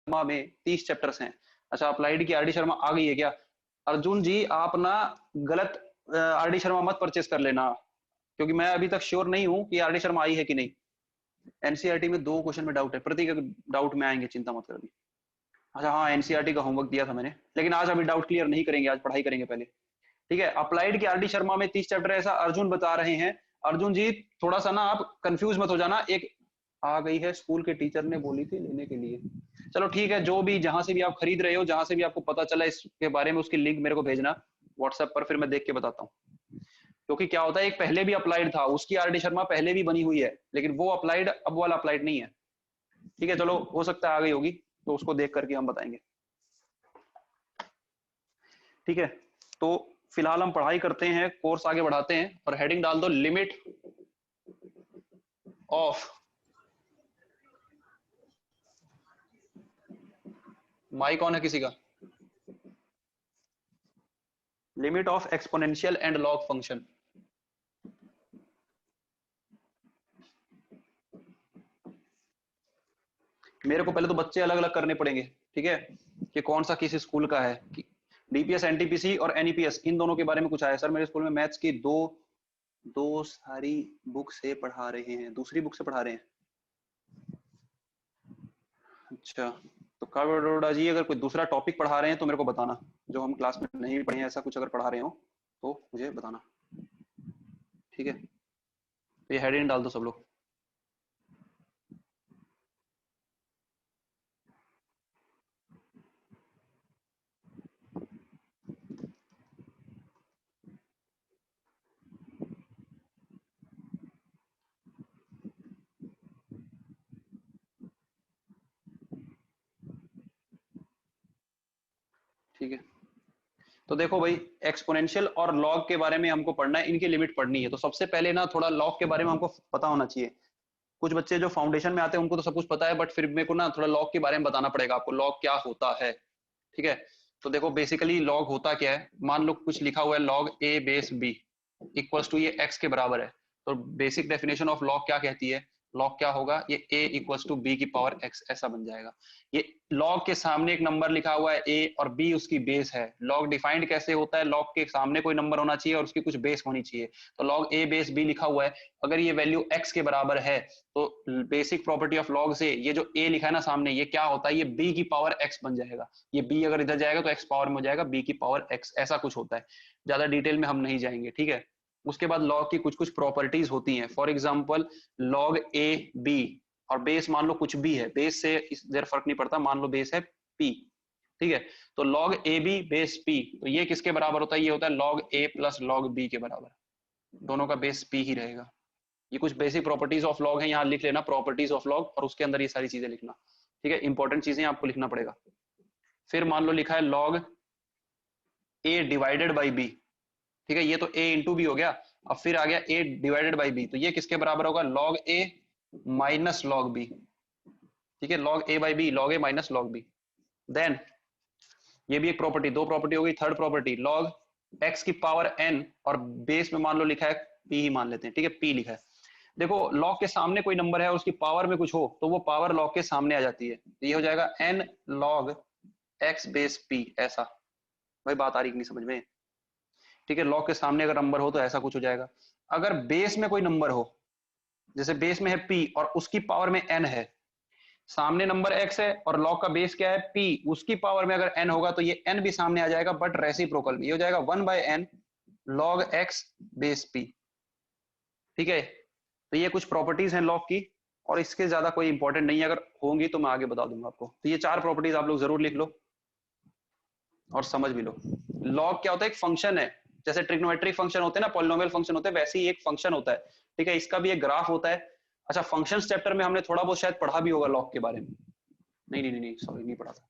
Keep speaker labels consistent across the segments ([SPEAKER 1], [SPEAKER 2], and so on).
[SPEAKER 1] शर्मा में 30 चैप्टर्स हैं। अच्छा, अप्लाइड की आरडी शर्मा आ गई है क्या? अर्जुन जी आप ना गलत आरडी शर्मा मत परचेस कर लेना, क्योंकि मैं अभी तक श्योर नहीं हूं कि आरडी शर्मा आई है कि नहीं। एनसीईआरटी में 2 क्वेश्चन में डाउट है, प्रतीक डाउट में आएंगे, चिंता मत कर अभी। अच्छा हाँ, एनसीईआरटी का होमवर्क दिया था मैंने, लेकिन आज अभी डाउट क्लियर नहीं करेंगे, आज पढ़ाई करेंगे पहले। ठीक है, अप्लाइड की आरडी शर्मा में 30 चैप्टर ऐसा अर्जुन बता रहे हैं। अर्जुन जी थोड़ा सा ना आप कंफ्यूज मत हो जाना, एक आ गई है स्कूल के टीचर ने बोली थी लेने के लिए। चलो ठीक है, जो भी जहां से भी आप खरीद रहे हो, जहां से भी आपको पता चला इसके बारे में, उसकी लिंक मेरे को भेजना व्हाट्सएप पर, फिर मैं देख के बताता हूँ। क्योंकि क्या होता है, एक पहले भी अप्लाइड था, उसकी आरडी शर्मा पहले भी बनी हुई है, लेकिन वो अप्लाइड अब वाला अप्लाइड नहीं है। ठीक है, चलो हो सकता है आ गई होगी, तो उसको देख करके हम बताएंगे। ठीक है, तो फिलहाल हम पढ़ाई करते हैं, कोर्स आगे बढ़ाते हैं, और हेडिंग डाल दो लिमिट ऑफ माइक ऑन है किसी का? Limit of exponential and log function. मेरे को पहले तो बच्चे अलग अलग करने पड़ेंगे, ठीक है, कि कौन सा किस स्कूल का है। डीपीएस एनटीपीसी और एनईपीएस, इन दोनों के बारे में कुछ आया सर, मेरे स्कूल में मैथ्स की दो दो सारी बुक से पढ़ा रहे हैं, दूसरी बुक से पढ़ा रहे हैं। अच्छा, तो काव्य अरोड़ा जी अगर कोई दूसरा टॉपिक पढ़ा रहे हैं तो मेरे को बताना, जो हम क्लास में नहीं पढ़े हैं, ऐसा कुछ अगर पढ़ा रहे हो तो मुझे बताना। ठीक है, तो ये हेडिंग डाल दो सब लोग। ठीक है, तो देखो भाई, एक्सपोनेंशियल और लॉग के बारे में हमको पढ़ना है, इनकी लिमिट पढ़नी है। तो सबसे पहले ना थोड़ा लॉग के बारे में हमको पता होना चाहिए। कुछ बच्चे जो फाउंडेशन में आते हैं उनको तो सब कुछ पता है, बट फिर मेरे को ना थोड़ा लॉग के बारे में बताना पड़ेगा आपको, लॉग क्या होता है। ठीक है, तो देखो बेसिकली लॉग होता क्या है, मान लो कुछ लिखा हुआ है log a base b equals to ये एक्स के बराबर है। तो बेसिक डेफिनेशन ऑफ लॉग क्या कहती है, लॉग क्या होगा, ये a इक्वल्स टू बी की पावर x ऐसा बन जाएगा। ये लॉग के सामने एक नंबर लिखा हुआ है a और b उसकी बेस है। लॉग डिफाइंड कैसे होता है, लॉग के सामने कोई नंबर होना चाहिए और उसकी कुछ बेस होनी चाहिए। तो लॉग a बेस b लिखा हुआ है, अगर ये वैल्यू x के बराबर है तो बेसिक प्रॉपर्टी ऑफ लॉग से ये जो a लिखा है ना सामने, ये क्या होता है, ये b की पावर x बन जाएगा। ये b अगर इधर जाएगा तो x पावर में हो जाएगा b की पावर x, ऐसा कुछ होता है। ज्यादा डिटेल में हम नहीं जाएंगे, ठीक है। उसके बाद लॉग की कुछ कुछ प्रॉपर्टीज होती हैं, for example log a b, और बेस मान लो कुछ भी है, बेस से इधर फर्क नहीं पड़ता, मान लो बेस है पी। ठीक है, तो log a b base p, तो ये किसके बराबर होता है, ये होता है log a plus log b के बराबर। दोनों का बेस पी ही रहेगा। ये कुछ बेसिक प्रॉपर्टीज ऑफ लॉग है, यहाँ लिख लेना प्रॉपर्टीज ऑफ लॉग, और उसके अंदर ये सारी चीजें लिखना। ठीक है, इंपॉर्टेंट चीजें आपको लिखना पड़ेगा। फिर मान लो लिखा है log a divided by b. ठीक है, ये तो a इंटू बी हो गया। अब फिर आ गया a डिवाइडेड बाई बी, तो ये किसके बराबर होगा, log a minus log b. ठीक है, log a by b, log a minus log b. Then ये भी एक प्रॉपर्टी, दो प्रॉपर्टी हो गई। थर्ड प्रॉपर्टी लॉग x की पावर n, और बेस में मान लो लिखा है p ही मान लेते हैं। ठीक है, p लिखा है। देखो लॉग के सामने कोई नंबर है और उसकी पावर में कुछ हो तो वो पावर लॉग के सामने आ जाती है, तो ये हो जाएगा n log x base p, ऐसा। भाई बात आ रही नहीं समझ में? ठीक है, लॉग के सामने अगर नंबर हो तो ऐसा कुछ हो जाएगा। अगर बेस में कोई नंबर हो, जैसे बेस में है p और उसकी पावर में n है, सामने नंबर x है और लॉग का बेस क्या है p, उसकी पावर में अगर n होगा तो ये n भी सामने आ जाएगा, बट रेसिप्रोकल में, ये हो जाएगा 1/n log x base p। ठीक है, तो ये कुछ प्रॉपर्टीज हैं लॉग की, और इसके ज्यादा कोई इंपॉर्टेंट नहीं है, अगर होंगी तो मैं आगे बता दूंगा आपको। तो ये 4 प्रॉपर्टीज आप लोग जरूर लिख लो और समझ भी लो। लॉग क्या होता है, एक फंक्शन है, जैसे ट्रिग्नोमेट्रिक फंक्शन होते हैं ना, पॉलिनोमियल फंक्शन होते हैं, वैसे ही एक फंक्शन होता है। ठीक है, इसका भी एक ग्राफ होता है। अच्छा, फंक्शंस चैप्टर में हमने थोड़ा बहुत शायद पढ़ा भी होगा लॉग के बारे में। नहीं नहीं नहीं सॉरी, नहीं पढ़ा था।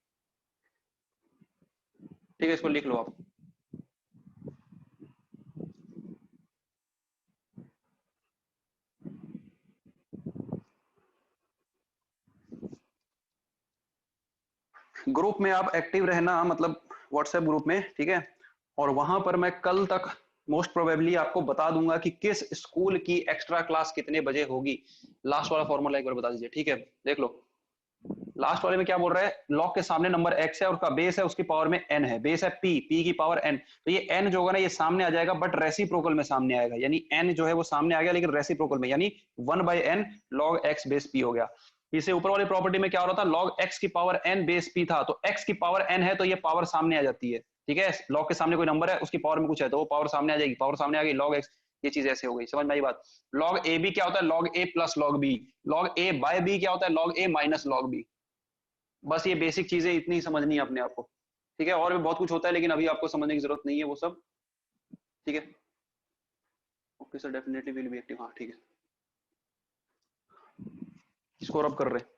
[SPEAKER 1] ठीक है, इसको लिख लो आप। ग्रुप में आप एक्टिव रहना, मतलब व्हाट्सएप ग्रुप में, ठीक है। और वहां पर मैं कल तक मोस्ट प्रोबेबली आपको बता दूंगा कि किस स्कूल की एक्स्ट्रा क्लास कितने बजे होगी। लास्ट वाला फॉर्मूला एक बार बता दीजिए, ठीक है, देख लो। लास्ट वाले में क्या बोल रहा है, लॉग के सामने नंबर x है और उसका बेस है, उसकी पावर में n है, बेस है p, p की पावर n, तो ये n जो होगा ना ये सामने आ जाएगा बट रेसिप्रोकल में सामने आएगा, यानी n जो है वो सामने आ गया लेकिन रेसिप्रोकल में, यानी 1/n log x base p हो गया। इससे ऊपर वाली प्रॉपर्टी में क्या हो रहा था, log x की पावर n बेस p था, तो x की पावर n है तो ये पावर सामने आ जाती है, ठीक है, log के सामने कोई नंबर है उसकी पावर में कुछ है तो वो पावर सामने आ जाएगी, पावर सामने आ गई log x, ये चीज ऐसे हो गई, समझ में आई बात। log a b क्या होता है, log a plus log b, log a by b क्या होता है, log a minus log b। बस ये बेसिक चीजें इतनी समझनी है अपने आप को, ठीक है, और भी बहुत कुछ होता है लेकिन अभी आपको समझने की जरूरत नहीं है वो सब, ठीक है। Okay sir, definitely will be active, हाँ ठीक है, इसको रब कर रहे हैं।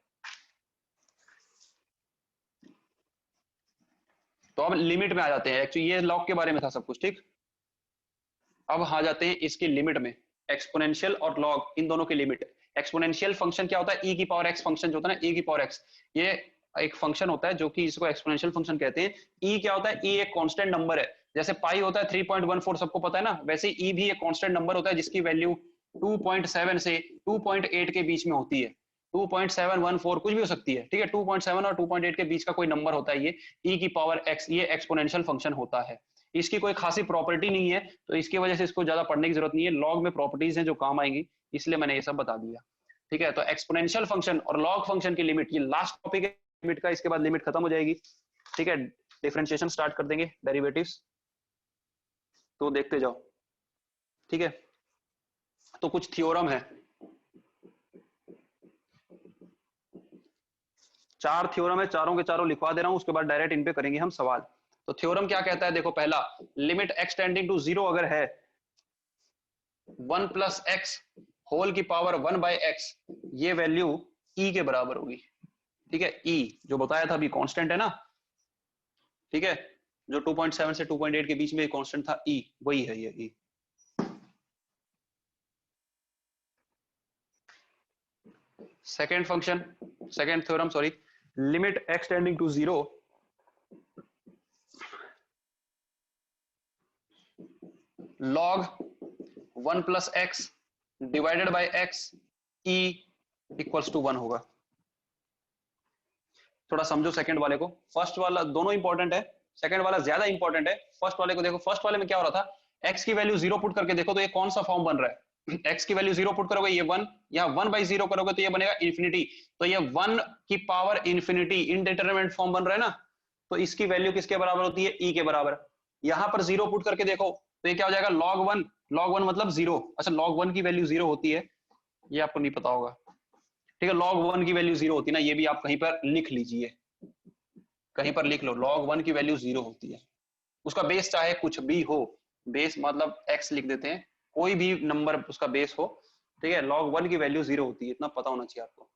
[SPEAKER 1] तो अब लिमिट में आ जाते हैं, एक्चुअली ये लॉग के बारे में था सब कुछ, ठीक। अब आ जाते हैं इसकी लिमिट में, एक्सपोनेंशियल और लॉग इन दोनों की लिमिट। एक्सपोनेंशियल फंक्शन क्या होता है, e की पावर x फंक्शन जो होता है ना, e की पावर x, ये एक फंक्शन होता है जो कि इसको एक्सपोनेंशियल फंक्शन कहते हैं। e क्या होता है, e एक कांस्टेंट नंबर है, जैसे पाई होता है 3.14 सबको पता है ना, वैसे e भी एक कांस्टेंट नंबर होता है जिसकी वैल्यू 2.7 से 2.8 के बीच में होती है, 2.714 कुछ भी हो सकती है, ठीक है, 2.7 और 2.8 के बीच का कोई नंबर होता है ये e की पावर x, ये एक्सपोनेंशियल फंक्शन होता है। इसकी कोई खासी प्रॉपर्टी नहीं है तो इसकी वजह से इसको ज्यादा पढ़ने की जरूरत नहीं है, लॉग में प्रॉपर्टीज हैं जो काम आएंगी, इसलिए मैंने ये सब बता दिया, ठीक है। तो एक्सपोनेंशियल फंक्शन और लॉग फंक्शन की लिमिट, ये लास्ट टॉपिक है लिमिट का, इसके बाद लिमिट खत्म हो जाएगी, ठीक है, डिफरेंशिएशन स्टार्ट कर देंगे, डेरिवेटिव्स, तो देखते जाओ, ठीक है। तो कुछ थ्योरम है, 4 थ्योरम है, चारों के चारों लिखवा दे रहा हूं, उसके बाद डायरेक्ट इन पे करेंगे हम सवाल। तो थ्योरम क्या कहता है, देखो पहला, लिमिट x टेंडिंग टू 0 अगर है 1 प्लस एक्स होल की पावर 1/x, ये वैल्यू e के बराबर होगी, ठीक है, e जो बताया था अभी कांस्टेंट है ना, ठीक है, जो 2.7 से 2.8 के बीच में कांस्टेंट था e, वही है ये e। Second function, second theorem sorry, limit x tending to 0 log 1 plus x divided by x e equals to 1 होगा। थोड़ा समझो सेकंड वाले को, फर्स्ट वाला दोनों इंपॉर्टेंट है, सेकंड वाला ज्यादा इंपॉर्टेंट है। फर्स्ट वाले को देखो, फर्स्ट वाले में क्या हो रहा था, x की वैल्यू 0 पुट करके देखो तो ये कौन सा फॉर्म बन रहा है, x की वैल्यू 0 पुट करोगे ये 1, यहाँ 1/0 करोगे तो ये बनेगा इन्फिनिटी, तो ये 1 की पावर इन्फिनिटी इनडिटरमिनेट फॉर्म बन रहा है ना, तो इसकी वैल्यू किसके बराबर होती है, e के बराबर। यहाँ पर 0 पुट करके देखो तो ये क्या हो जाएगा, log 1, log 1 मतलब 0, अच्छा log 1 की वैल्यू 0 होती है, ये आपको नहीं पता होगा, ठीक है, log 1 की वैल्यू 0 होती है ना, ये भी आप कहीं पर लिख लीजिए, कहीं पर लिख लो, log 1 की वैल्यू 0 होती है, उसका बेस चाहे कुछ भी हो, बेस मतलब x लिख देते हैं, कोई भी नंबर उसका बेस हो, ठीक है, log 1 की वैल्यू 0 होती है, इतना पता होना चाहिए आपको,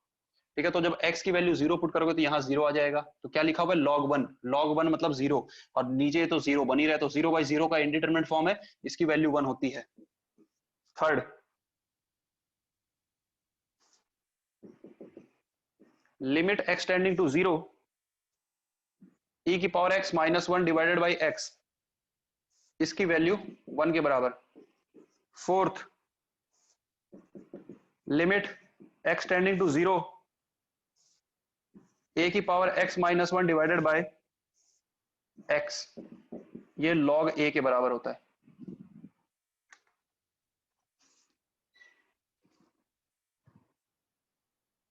[SPEAKER 1] ठीक है। तो जब x की वैल्यू 0 पुट करोगे तो यहाँ 0 आ जाएगा, तो क्या लिखा हुआ है, log 1, log 1 मतलब 0, और नीचे तो 0 बनी रहे, तो 0/0 का इंडिटरमिनेट फॉर्म है, इसकी वैल्यू 1 होती है। Third, limit x tending to 0 e की power x minus 1 divided by x, इसकी वैल्यू 1 के बराबर। Fourth, limit x tending to 0 a की power x minus 1 divided by x, ये log a के बराबर होता है।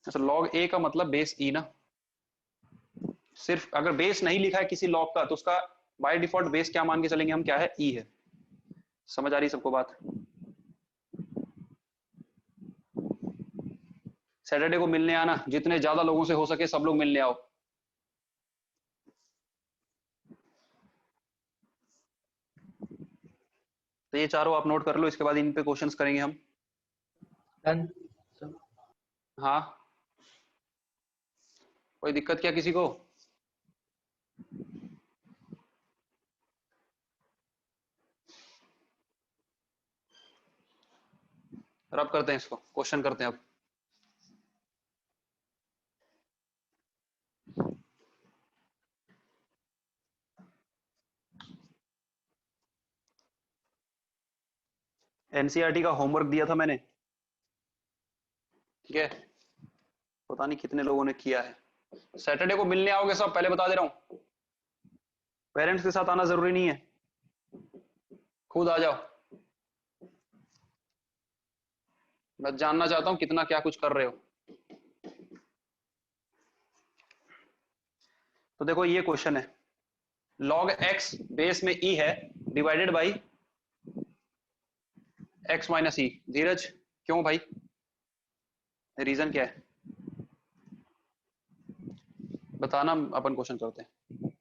[SPEAKER 1] अच्छा, log a का मतलब बेस e ना, सिर्फ अगर बेस नहीं लिखा है किसी लॉग का तो उसका बाय डिफॉल्ट बेस क्या मान के चलेंगे हम, क्या है, e है। समझ आ रही सबको बात। सैटरडे को मिलने आना, जितने ज्यादा लोगों से हो सके सब लोग मिलने आओ। तो ये चारों आप नोट कर लो, इसके बाद इन पे क्वेश्चंस करेंगे हम।
[SPEAKER 2] डन।
[SPEAKER 1] हाँ, कोई दिक्कत क्या किसी को? रब करते हैं इसको, क्वेश्चन करते हैं अब। एनसीईआरटी का होमवर्क दिया था मैंने, ठीक है, पता नहीं कितने लोगों ने किया है। सैटरडे को मिलने आओगे सब, पहले बता दे रहा हूँ। पेरेंट्स के साथ आना जरूरी नहीं है, खुद आ जाओ। मैं जानना चाहता हूँ कितना क्या कुछ कर रहे हो। तो देखो ये क्वेश्चन है, log x बेस में e है डिवाइडेड बाई x माइनस ई। धीरज क्यों भाई, रीजन क्या है बताना, अपन क्वेश्चन करते हैं।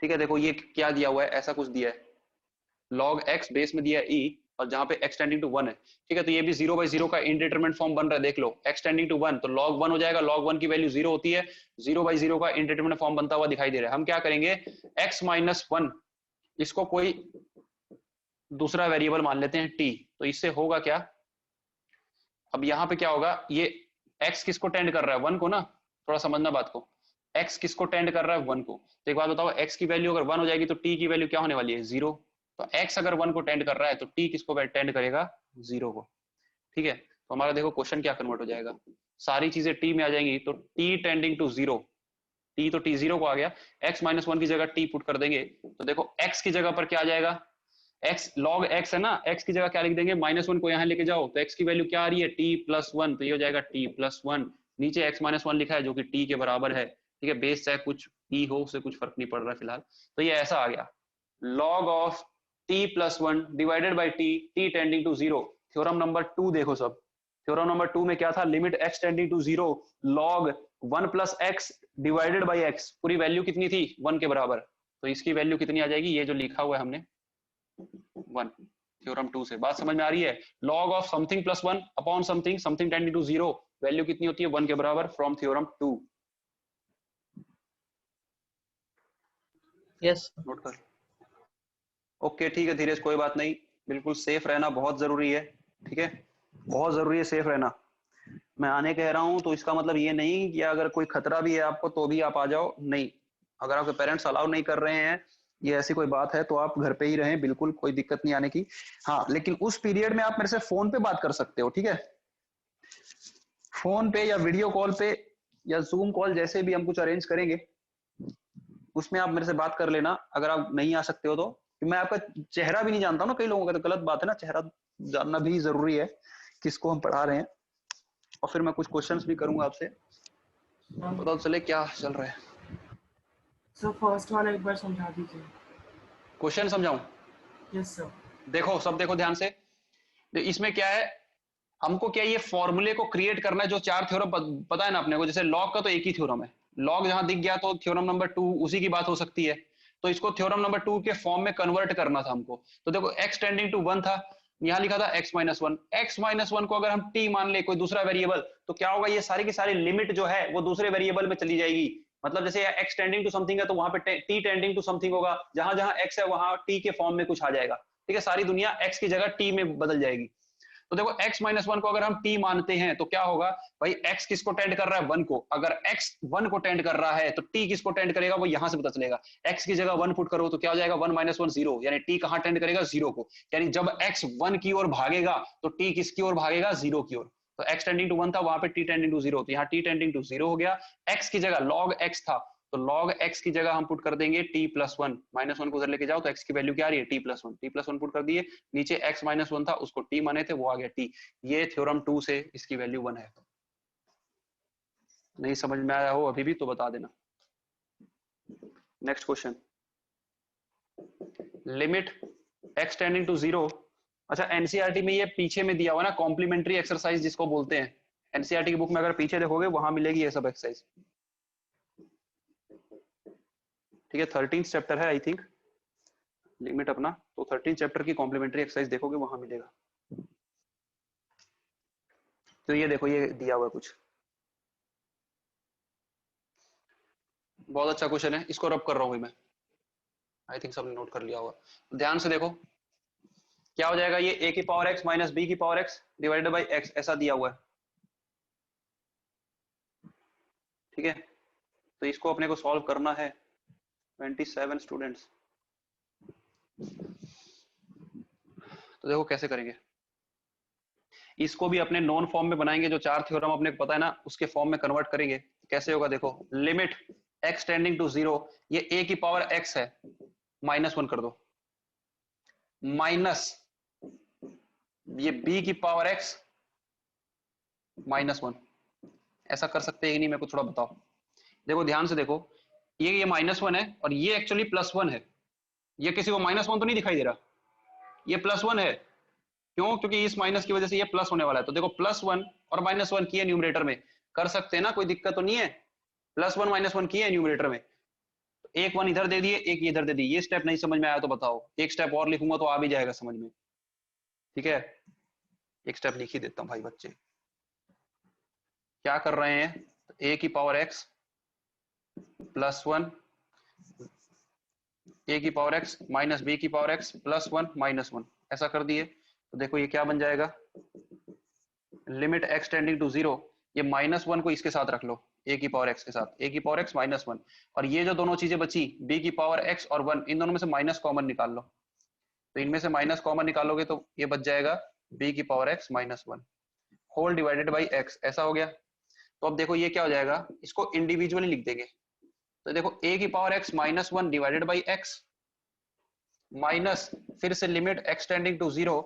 [SPEAKER 1] ठीक है, देखो ये क्या दिया हुआ है, ऐसा कुछ दिया है, log x बेस में दिया है e, और जहां पे x टेंडिंग टू 1 है। ठीक है, तो ये भी 0/0 का इनडिटरमिनेट फॉर्म बन रहा है, देख लो x टेंडिंग टू 1 तो log 1 हो जाएगा, log 1 की वैल्यू 0 होती है, 0/0 का इनडिटरमिनेट फॉर्म बनता हुआ दिखाई दे रहा है। हम क्या करेंगे, x माइनस 1 इसको कोई दूसरा वेरिएबल मान लेते हैं t, तो इससे होगा क्या, अब यहाँ पे क्या होगा, ये x किसको टेंड कर रहा है, 1 को ना, थोड़ा समझना बात को, x किसको टेंड कर रहा है, 1 को। तो एक बात बताओ, x की वैल्यू अगर 1 हो जाएगी तो t की वैल्यू क्या होने वाली है, 0। तो x अगर 1 को टेंड कर रहा है तो t किसको टेंड करेगा, 0 को। ठीक है, तो हमारा देखो क्वेश्चन क्या कन्वर्ट हो जाएगा, सारी चीजें t में आ जाएंगी, तो t टेंडिंग टू 0, t तो t 0 को आ गया, x माइनस 1 की जगह t पुट कर देंगे, तो देखो x की जगह पर क्या आ जाएगा, x log x है ना, x की जगह क्या लिख देंगे, -1 को यहाँ लेके जाओ, तो x की वैल्यू क्या आ रही है, t प्लस 1, तो ये हो जाएगा t प्लस 1, नीचे x माइनस 1 लिखा है जो कि t के बराबर है। ठीक है, बेस चाहे कुछ e हो, उससे कुछ फर्क नहीं पड़ रहा फिलहाल। तो ये ऐसा आ गया, log of t plus 1 divided by t tending to 0। Theorem number 2 देखो सब, थ्योरम नंबर 2 में क्या था, limit x tending to 0 log 1 plus x divided by x, पूरी वैल्यू कितनी थी, 1 के बराबर, तो इसकी वैल्यू कितनी आ जाएगी, ये जो लिखा हुआ है हमने 1, थ्योरम 2 से। बात समझ में आ रही है, log of something plus 1 upon something, something tending to 0, value कितनी होती है, 1 के बराबर, फ्रॉम थ्योरम 2।
[SPEAKER 2] यस
[SPEAKER 1] नोट कर, ओके ठीक है धीरज, कोई बात नहीं, बिल्कुल सेफ रहना बहुत जरूरी है। ठीक है, बहुत जरूरी है सेफ रहना। मैं आने कह रहा हूं तो इसका मतलब ये नहीं कि अगर कोई खतरा भी है आपको तो भी आप आ जाओ, नहीं। अगर आपके पेरेंट्स अलाउ नहीं कर रहे हैं, ये ऐसी कोई बात है तो आप घर पे ही रहें, बिल्कुल कोई दिक्कत नहीं आने की। हाँ, लेकिन उस पीरियड में आप मेरे से फोन पे बात कर सकते हो, ठीक है, फोन पे या वीडियो कॉल पे या जूम कॉल, जैसे भी हम कुछ अरेंज करेंगे उसमें आप मेरे से बात कर लेना। अगर आप नहीं आ सकते हो तो, कि मैं आपका चेहरा भी नहीं जानता हूँ ना, कई लोगों का तो गलत बात है ना, चेहरा जानना भी जरूरी है किसको हम पढ़ा रहे हैं। और फिर मैं कुछ क्वेश्चंस भी करूंगा आपसे, पता तो चले क्या चल रहा है।
[SPEAKER 3] सर फर्स्ट वाला एक बार समझा दीजिए।
[SPEAKER 1] क्वेश्चन समझाऊं,
[SPEAKER 3] यस सर।
[SPEAKER 1] देखो सब देखो ध्यान से, इसमें क्या है, हमको क्या ये फॉर्मूले को क्रिएट करना है, जो चार थ्योरम पता है ना अपने को, जैसे लॉग का तो एक ही थ्योरम है, लॉग जहां दिख गया तो थ्योरम नंबर 2 उसी की बात हो सकती है, तो इसको थ्योरम नंबर 2 के फॉर्म में कन्वर्ट करना था हमको। तो देखो x टेंडिंग टू 1 था, यहां लिखा था x माइनस 1, x माइनस 1 को अगर हम t मान ले, कोई दूसरा वेरिएबल, तो क्या होगा, ये सारी की सारी लिमिट जो है वो दूसरे वेरिएबल में चली जाएगी। मतलब जैसे x टेंडिंग टू समथिंग है तो वहां पे t टेंडिंग टू समथिंग होगा, जहां जहां x है वहां t के फॉर्म में कुछ आ जाएगा। ठीक है, सारी दुनिया x की जगह t में बदल जाएगी। तो देखो x माइनस 1 को अगर हम t मानते हैं तो क्या होगा भाई, x किसको टेंड कर रहा है, 1 को, अगर x 1 को टेंड कर रहा है तो t किसको टेंड करेगा, वो यहां से पता चलेगा। x की जगह 1 पुट करो तो क्या हो जाएगा, 1 माइनस 1 0, यानी t कहां टेंड करेगा, 0 को, यानी जब x 1 की ओर भागेगा तो t किसकी ओर भागेगा, 0 की ओर। तो x टेंडिंग टू 1 था, वहां पे t टेंडिंग टू 0, तो यहाँ t टेंडिंग टू 0 हो गया। x की जगह log x था, तो log x की जगह हम पुट कर देंगे t प्लस 1, -1 को उधर लेके जाओ तो x की वैल्यू क्या आ रही है, t प्लस 1, पुट कर दिए, नीचे x माइनस 1 था उसको t माने थे, वो आ गया t। ये थ्योरम 2 से इसकी वैल्यू 1 है। नहीं समझ में आया हो अभी भी तो बता देना। Next question, limit x tending to 0। अच्छा, एनसीईआरटी में ये पीछे में दिया हुआ ना, कॉम्प्लीमेंट्री एक्सरसाइज जिसको बोलते हैं, एनसीईआरटी की बुक में अगर पीछे देखोगे वहां मिलेगी ये सब एक्सरसाइज। ठीक है, 13 चैप्टर है आई थिंक लिमिट अपना, तो 13 चैप्टर की कॉम्प्लीमेंट्री एक्सरसाइज देखोगे वहां मिलेगा। तो ये देखो, ये दिया हुआ कुछ बहुत अच्छा क्वेश्चन है, इसको रब कर रहा हूं मैं, आई थिंक सबने नोट कर लिया होगा। ध्यान से देखो क्या हो जाएगा, ये a की पावर x माइनस b की power x divided by x ऐसा दिया हुआ है। ठीक है, तो इसको अपने को सॉल्व करना है, 27 स्टूडेंट्स। तो देखो कैसे करेंगे, इसको भी अपने नॉन फॉर्म में बनाएंगे, जो चार थ्योरम अपने को पता है ना उसके फॉर्म में कन्वर्ट करेंगे। कैसे होगा देखो, लिमिट x टेंडिंग टू 0, ये a की पावर x है, -1 कर दो, माइनस ये b की पावर x -1। ऐसा कर सकते हैं कि नहीं, मेरे को थोड़ा बताओ। देखो ध्यान से देखो, ये -1 है और ये एक्चुअली +1 है। ये किसी को -1 तो नहीं दिखाई दे रहा, ये +1 है। क्यों? क्योंकि इस माइनस की वजह से ये प्लस होने वाला है। तो देखो +1 और -1 किए न्यूमरेटर में, कर सकते हैं ना, कोई दिक्कत तो नहीं है। +1 -1 किए न्यूमरेटर में, एक 1 इधर दे दिए, एक इधर दे दिए। ये स्टेप नहीं समझ में आया तो बताओ, एक स्टेप और लिखूंगा तो आ भी जाएगा समझ में। ठीक है, एक स्टेप लिख ही देता हूँ भाई। बच्चे क्या कर रहे हैं, a की पावर x +1, a की पावर x माइनस b की पावर x +1 -1, ऐसा कर दिए। तो देखो ये क्या बन जाएगा, लिमिट x टेंडिंग टू 0, ये -1 को इसके साथ रख लो, a की पावर x के साथ, a की पावर x -1, और ये जो दोनों चीजें बची b की पावर x और 1, इन दोनों में से माइनस कॉमन निकाल लो। तो इनमें से माइनस कॉमन निकालोगे तो ये बच जाएगा b की power x -1 whole divided by x, ऐसा हो गया। तो अब देखो ये क्या हो जाएगा, इसको इंडिविजुअली लिख देंगे। तो देखो a की power x -1 divided by x minus फिर से limit x tending to 0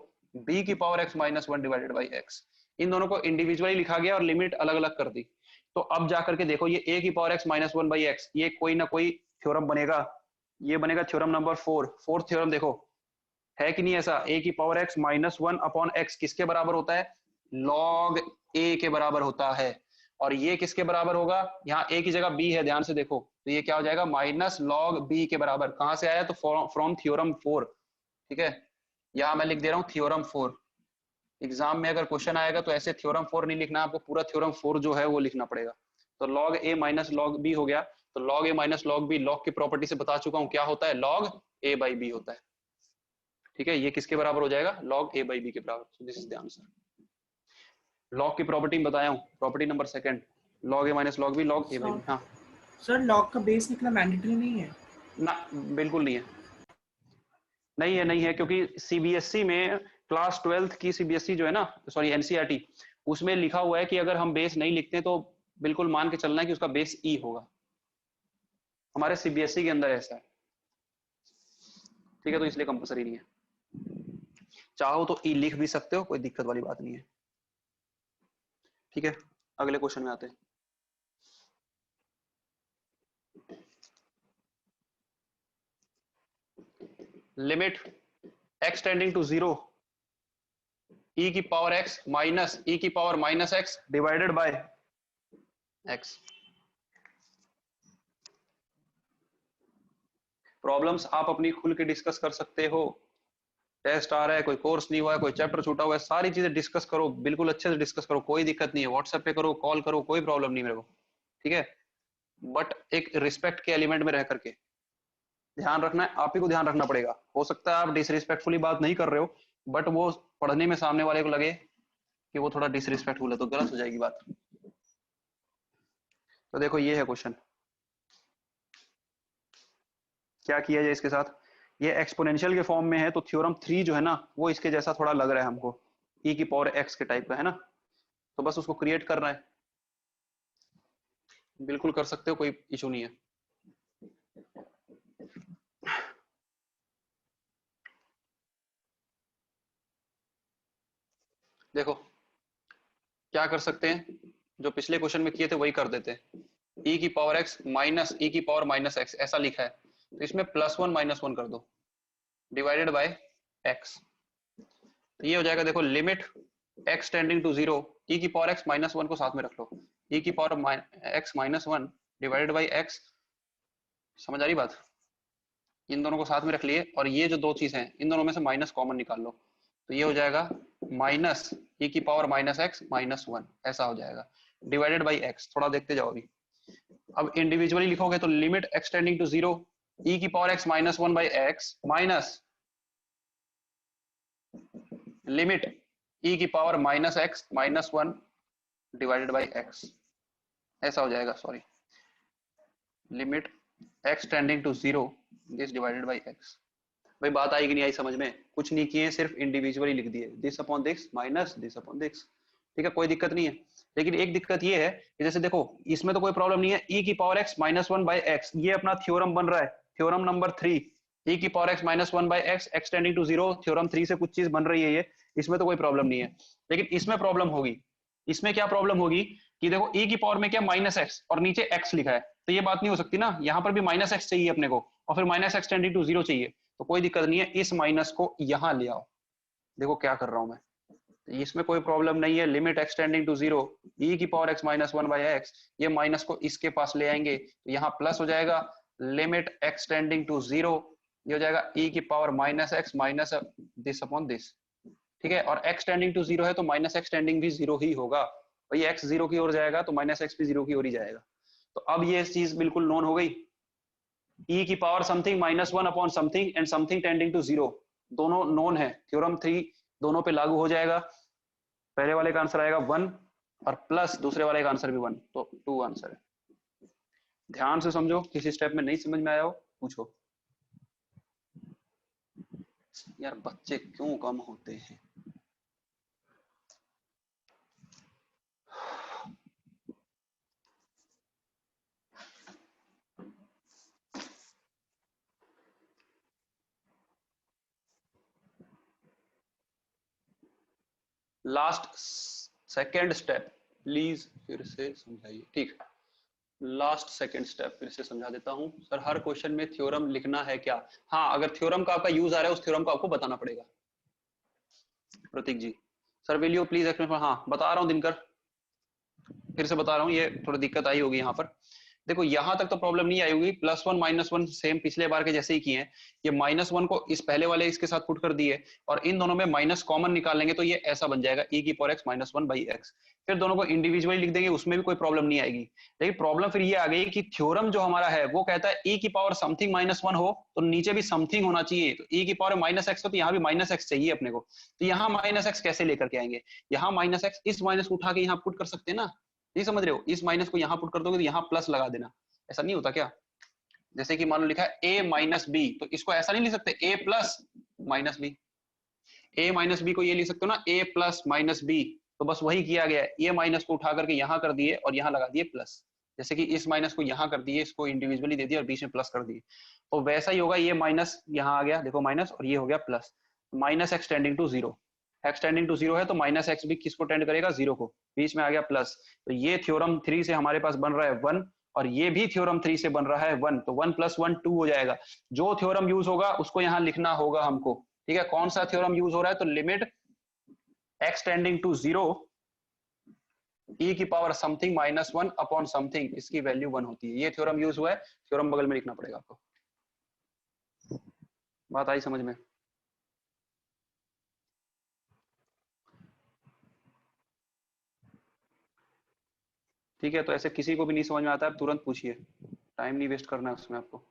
[SPEAKER 1] b की power x -1 divided by x। इन दोनों को इंडिविजुअली लिखा गया और लिमिट अलग अलग कर दी। तो अब जाकर के देखो ये a की पावर x -1 बाई x, ये कोई ना कोई थ्योरम बनेगा। ये बनेगा थ्योरम नंबर 4। फोर्थ थ्योरम देखो है कि नहीं ऐसा, a की पावर x -1 अपॉन x किसके बराबर होता है, log a के बराबर होता है। और ये किसके बराबर होगा, यहाँ a की जगह b है, ध्यान से देखो। तो ये क्या हो जाएगा, माइनस log b के बराबर। कहां से आया, तो फ्रॉम थ्योरम 4। ठीक है, यहाँ मैं लिख दे रहा हूँ थ्योरम 4। एग्जाम में अगर क्वेश्चन आएगा तो ऐसे थ्योरम 4 नहीं लिखना, आपको पूरा थ्योरम 4 जो है वो लिखना पड़ेगा। तो log a minus log b हो गया। तो log a minus log b, log की प्रॉपर्टी से बता चुका हूँ क्या होता है, log a बाई b होता है। ठीक है, ये किसके बराबर हो जाएगा, log a बाई b के बराबर। So this is the answer. Log की प्रॉपर्टी में बताया हूँ, property number 2, log a minus log b, log a by b। हाँ
[SPEAKER 3] सर लॉग का बेस निकला मैंडेटरी नहीं है?
[SPEAKER 1] ना, बिल्कुल नहीं है, नहीं है, नहीं है, क्योंकि सीबीएसई में क्लास 12th की सीबीएसई जो है ना, सॉरी एनसीईआरटी, उसमें लिखा हुआ है कि अगर हम बेस नहीं लिखते तो बिल्कुल मान के चलना है कि उसका बेस ई होगा। हमारे सीबीएसई के अंदर ऐसा है। ठीक है, तो इसलिए कंपलसरी नहीं है, चाहो तो ई लिख भी सकते हो, कोई दिक्कत वाली बात नहीं है। ठीक है, अगले क्वेश्चन में आते हैं। Limit x tending to 0 e की पावर x माइनस e की power -x divided by x। Problems आप अपनी खुल के डिस्कस कर सकते हो। टेस्ट आ रहा है, कोई कोर्स नहीं हुआ है, कोई चैप्टर छूटा हुआ है, सारी चीजें डिस्कस करो, बिल्कुल अच्छे से डिस्कस करो, कोई दिक्कत नहीं है। व्हाट्सएप पे करो, कॉल करो, कोई प्रॉब्लम नहीं मेरे को। ठीक है, बट एक रिस्पेक्ट के एलिमेंट में रह करके ध्यान रखना है, आप ही को ध्यान रखना पड़ेगा। हो सकता है आप डिसरिस्पेक्टफुली बात नहीं कर रहे हो, बट वो पढ़ने में सामने वाले को लगे कि वो थोड़ा डिसरिस्पेक्टफुल है, तो गलत हो जाएगी बात। तो देखो ये है क्वेश्चन, क्या किया जाए इसके साथ। ये एक्सपोनेंशियल के फॉर्म में है, तो थ्योरम 3 जो है ना वो इसके जैसा थोड़ा लग रहा है हमको, e की पावर x के टाइप का है ना। तो बस उसको क्रिएट करना है, बिल्कुल कर सकते हो, कोई इशू नहीं है। देखो क्या कर सकते हैं, जो पिछले क्वेश्चन में किए थे वही कर देते हैं। e की पावर x माइनस e की पावर -x ऐसा लिखा है, तो इसमें +1 -1 कर दो डिवाइडेड बाय x। तो ये हो जाएगा, देखो limit x tending to 0 e की पावर x -1 को साथ में रख लो, e की power x -1 divided by x। समझ आ रही बात, इन दोनों को साथ में रख लिए, और ये जो दो चीज हैं इन दोनों में से माइनस कॉमन निकाल लो। तो ये हो जाएगा माइनस e की पावर -x -1, ऐसा हो जाएगा डिवाइडेड बाई x। थोड़ा देखते जाओ अभी। अब इंडिविजुअली लिखोगे तो limit x tending to 0 e की power x -1 by x minus limit e की power -x -1 divided by x, ऐसा हो जाएगा। Sorry, limit x tending to 0 this divided by x। भाई बात आई कि नहीं आई समझ में, कुछ नहीं किए, सिर्फ इंडिविजुअली लिख दिए, this upon this minus this upon this. ठीक है, कोई दिक्कत नहीं है। लेकिन एक दिक्कत ये है कि जैसे देखो इसमें तो कोई प्रॉब्लम नहीं है, e की power x minus one by x, ये अपना थ्योरम बन रहा है, थ्योरम नंबर 3, e की power x minus one by x extending to zero, theorem 3 से कुछ चीज बन रही है ये, इसमें तो कोई प्रॉब्लम नहीं है। लेकिन इसमें प्रॉब्लम होगी, इसमें क्या प्रॉब्लम होगी कि देखो e की पावर में क्या माइनस एक्स और नीचे x लिखा है, तो ये बात नहीं हो सकती ना, यहाँ पर भी माइनस एक्स चाहिए अपने को और फिर minus x tending to zero चाहिए, तो कोई दिक्कत नहीं है, इस माइनस को यहाँ ले आओ। देखो क्या कर रहा हूं मैं, इसमें कोई प्रॉब्लम नहीं है, limit x tending to zero, e की power x minus one by x, ये माइनस को इसके पास ले आएंगे तो यहाँ प्लस हो जाएगा, लिमिट एक्सटेंडिंग टू जीरो, ये हो जाएगा e की power minus x minus this upon this, ठीक है। और x टेंडिंग टू जीरो है तो माइनस एक्स टेंडिंग भी जीरो ही होगा, और ये x जीरो की ओर जाएगा तो माइनस एक्स भी जीरो की ओर ही जाएगा। तो अब ये चीज बिल्कुल नोन हो गई, e की power something minus one upon something and something tending to zero, दोनों नोन है, थ्योरम 3 दोनों पे लागू हो जाएगा। पहले वाले का आंसर आएगा 1 और प्लस दूसरे वाले का आंसर भी 1, तो 2 आंसर है। ध्यान से समझो, किसी स्टेप में नहीं समझ में आया हो पूछो। यार बच्चे क्यों कम होते हैं? लास्ट सेकंड स्टेप प्लीज फिर से समझाइए, ठीक। लास्ट सेकंड स्टेप फिर से समझा देता हूं सर, हर क्वेश्चन में थ्योरम लिखना है क्या? हाँ, अगर थ्योरम का आपका यूज आ रहा है उस थ्योरम को आपको बताना पड़ेगा। Prateek ji, sir will you please explain, हाँ बता रहा हूँ दिनकर, फिर से बता रहा हूँ, ये थोड़ी दिक्कत आई होगी यहाँ पर। देखो यहाँ तक तो प्रॉब्लम नहीं आई होगी, plus one minus one same पिछले बार के जैसे ही किए हैं, ये माइनस वन को इस पहले वाले इसके साथ पुट कर दिए और इन दोनों में माइनस कॉमन निकाल लेंगे तो ये ऐसा बन जाएगा e की power x minus one by x, फिर दोनों को इंडिविजुअली लिख देंगे, उसमें भी कोई प्रॉब्लम नहीं आएगी। लेकिन प्रॉब्लम फिर ये आ गई कि थ्योरम जो हमारा है वो कहता है e की पावर समथिंग माइनस वन हो तो नीचे भी समथिंग होना चाहिए, तो e की पावर माइनस एक्स हो तो यहाँ भी माइनस एक्स चाहिए अपने को, तो यहाँ माइनस एक्स कैसे लेकर के आएंगे? यहाँ माइनस एक्स, इस माइनस को उठा के यहाँ पुट कर सकते हैं ना, नहीं समझ रहे हो? इस माइनस को यहाँ पुट कर दोगे तो यहाँ प्लस लगा देना, ऐसा नहीं होता क्या? जैसे कि मान लो लिखा है a माइनस बी, तो इसको ऐसा नहीं लिख सकते a plus minus b, a minus b को ये लिख सकते हो ना a प्लस माइनस बी, तो बस वही किया गया है, ये माइनस को उठा करके यहाँ कर दिए और यहाँ लगा दिए प्लस, जैसे कि इस माइनस को यहाँ कर दिए, इसको इंडिविजुअली दे दिया और बीच में प्लस कर दिए, तो वैसा ही होगा, ये माइनस यहाँ आ गया देखो माइनस और ये हो गया plus, minus x tending to zero, x tending to zero है तो माइनस एक्स भी किसको टेंड करेगा? जीरो को, बीच में आ गया प्लस, तो ये थ्योरम 3 से हमारे पास बन रहा है 1 और ये भी थ्योरम 3 से बन रहा है 1, तो 1 प्लस 1 2 हो जाएगा। जो थ्योरम यूज होगा उसको यहाँ लिखना होगा हमको, ठीक है? कौन सा थ्योरम यूज हो रहा है? तो limit x tending to zero e की power something minus one upon something, इसकी वैल्यू 1 होती है, ये थ्योरम यूज हुआ है, थ्योरम बगल में लिखना पड़ेगा आपको। बात आई समझ में? ठीक है, तो ऐसे किसी को भी नहीं समझ में आता है तुरंत पूछिए, टाइम नहीं वेस्ट करना है उसमें आपको।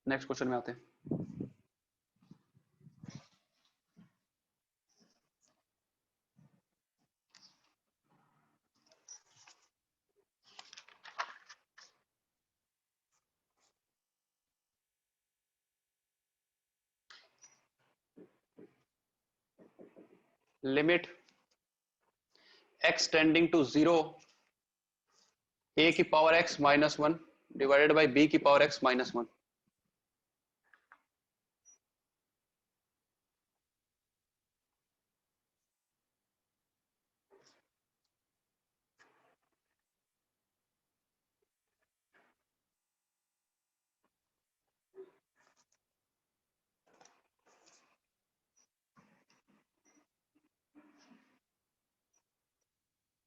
[SPEAKER 1] नेक्स्ट क्वेश्चन में आते हैं। Limit x tending to zero a की power x minus one divided by b की पावर x माइनस वन।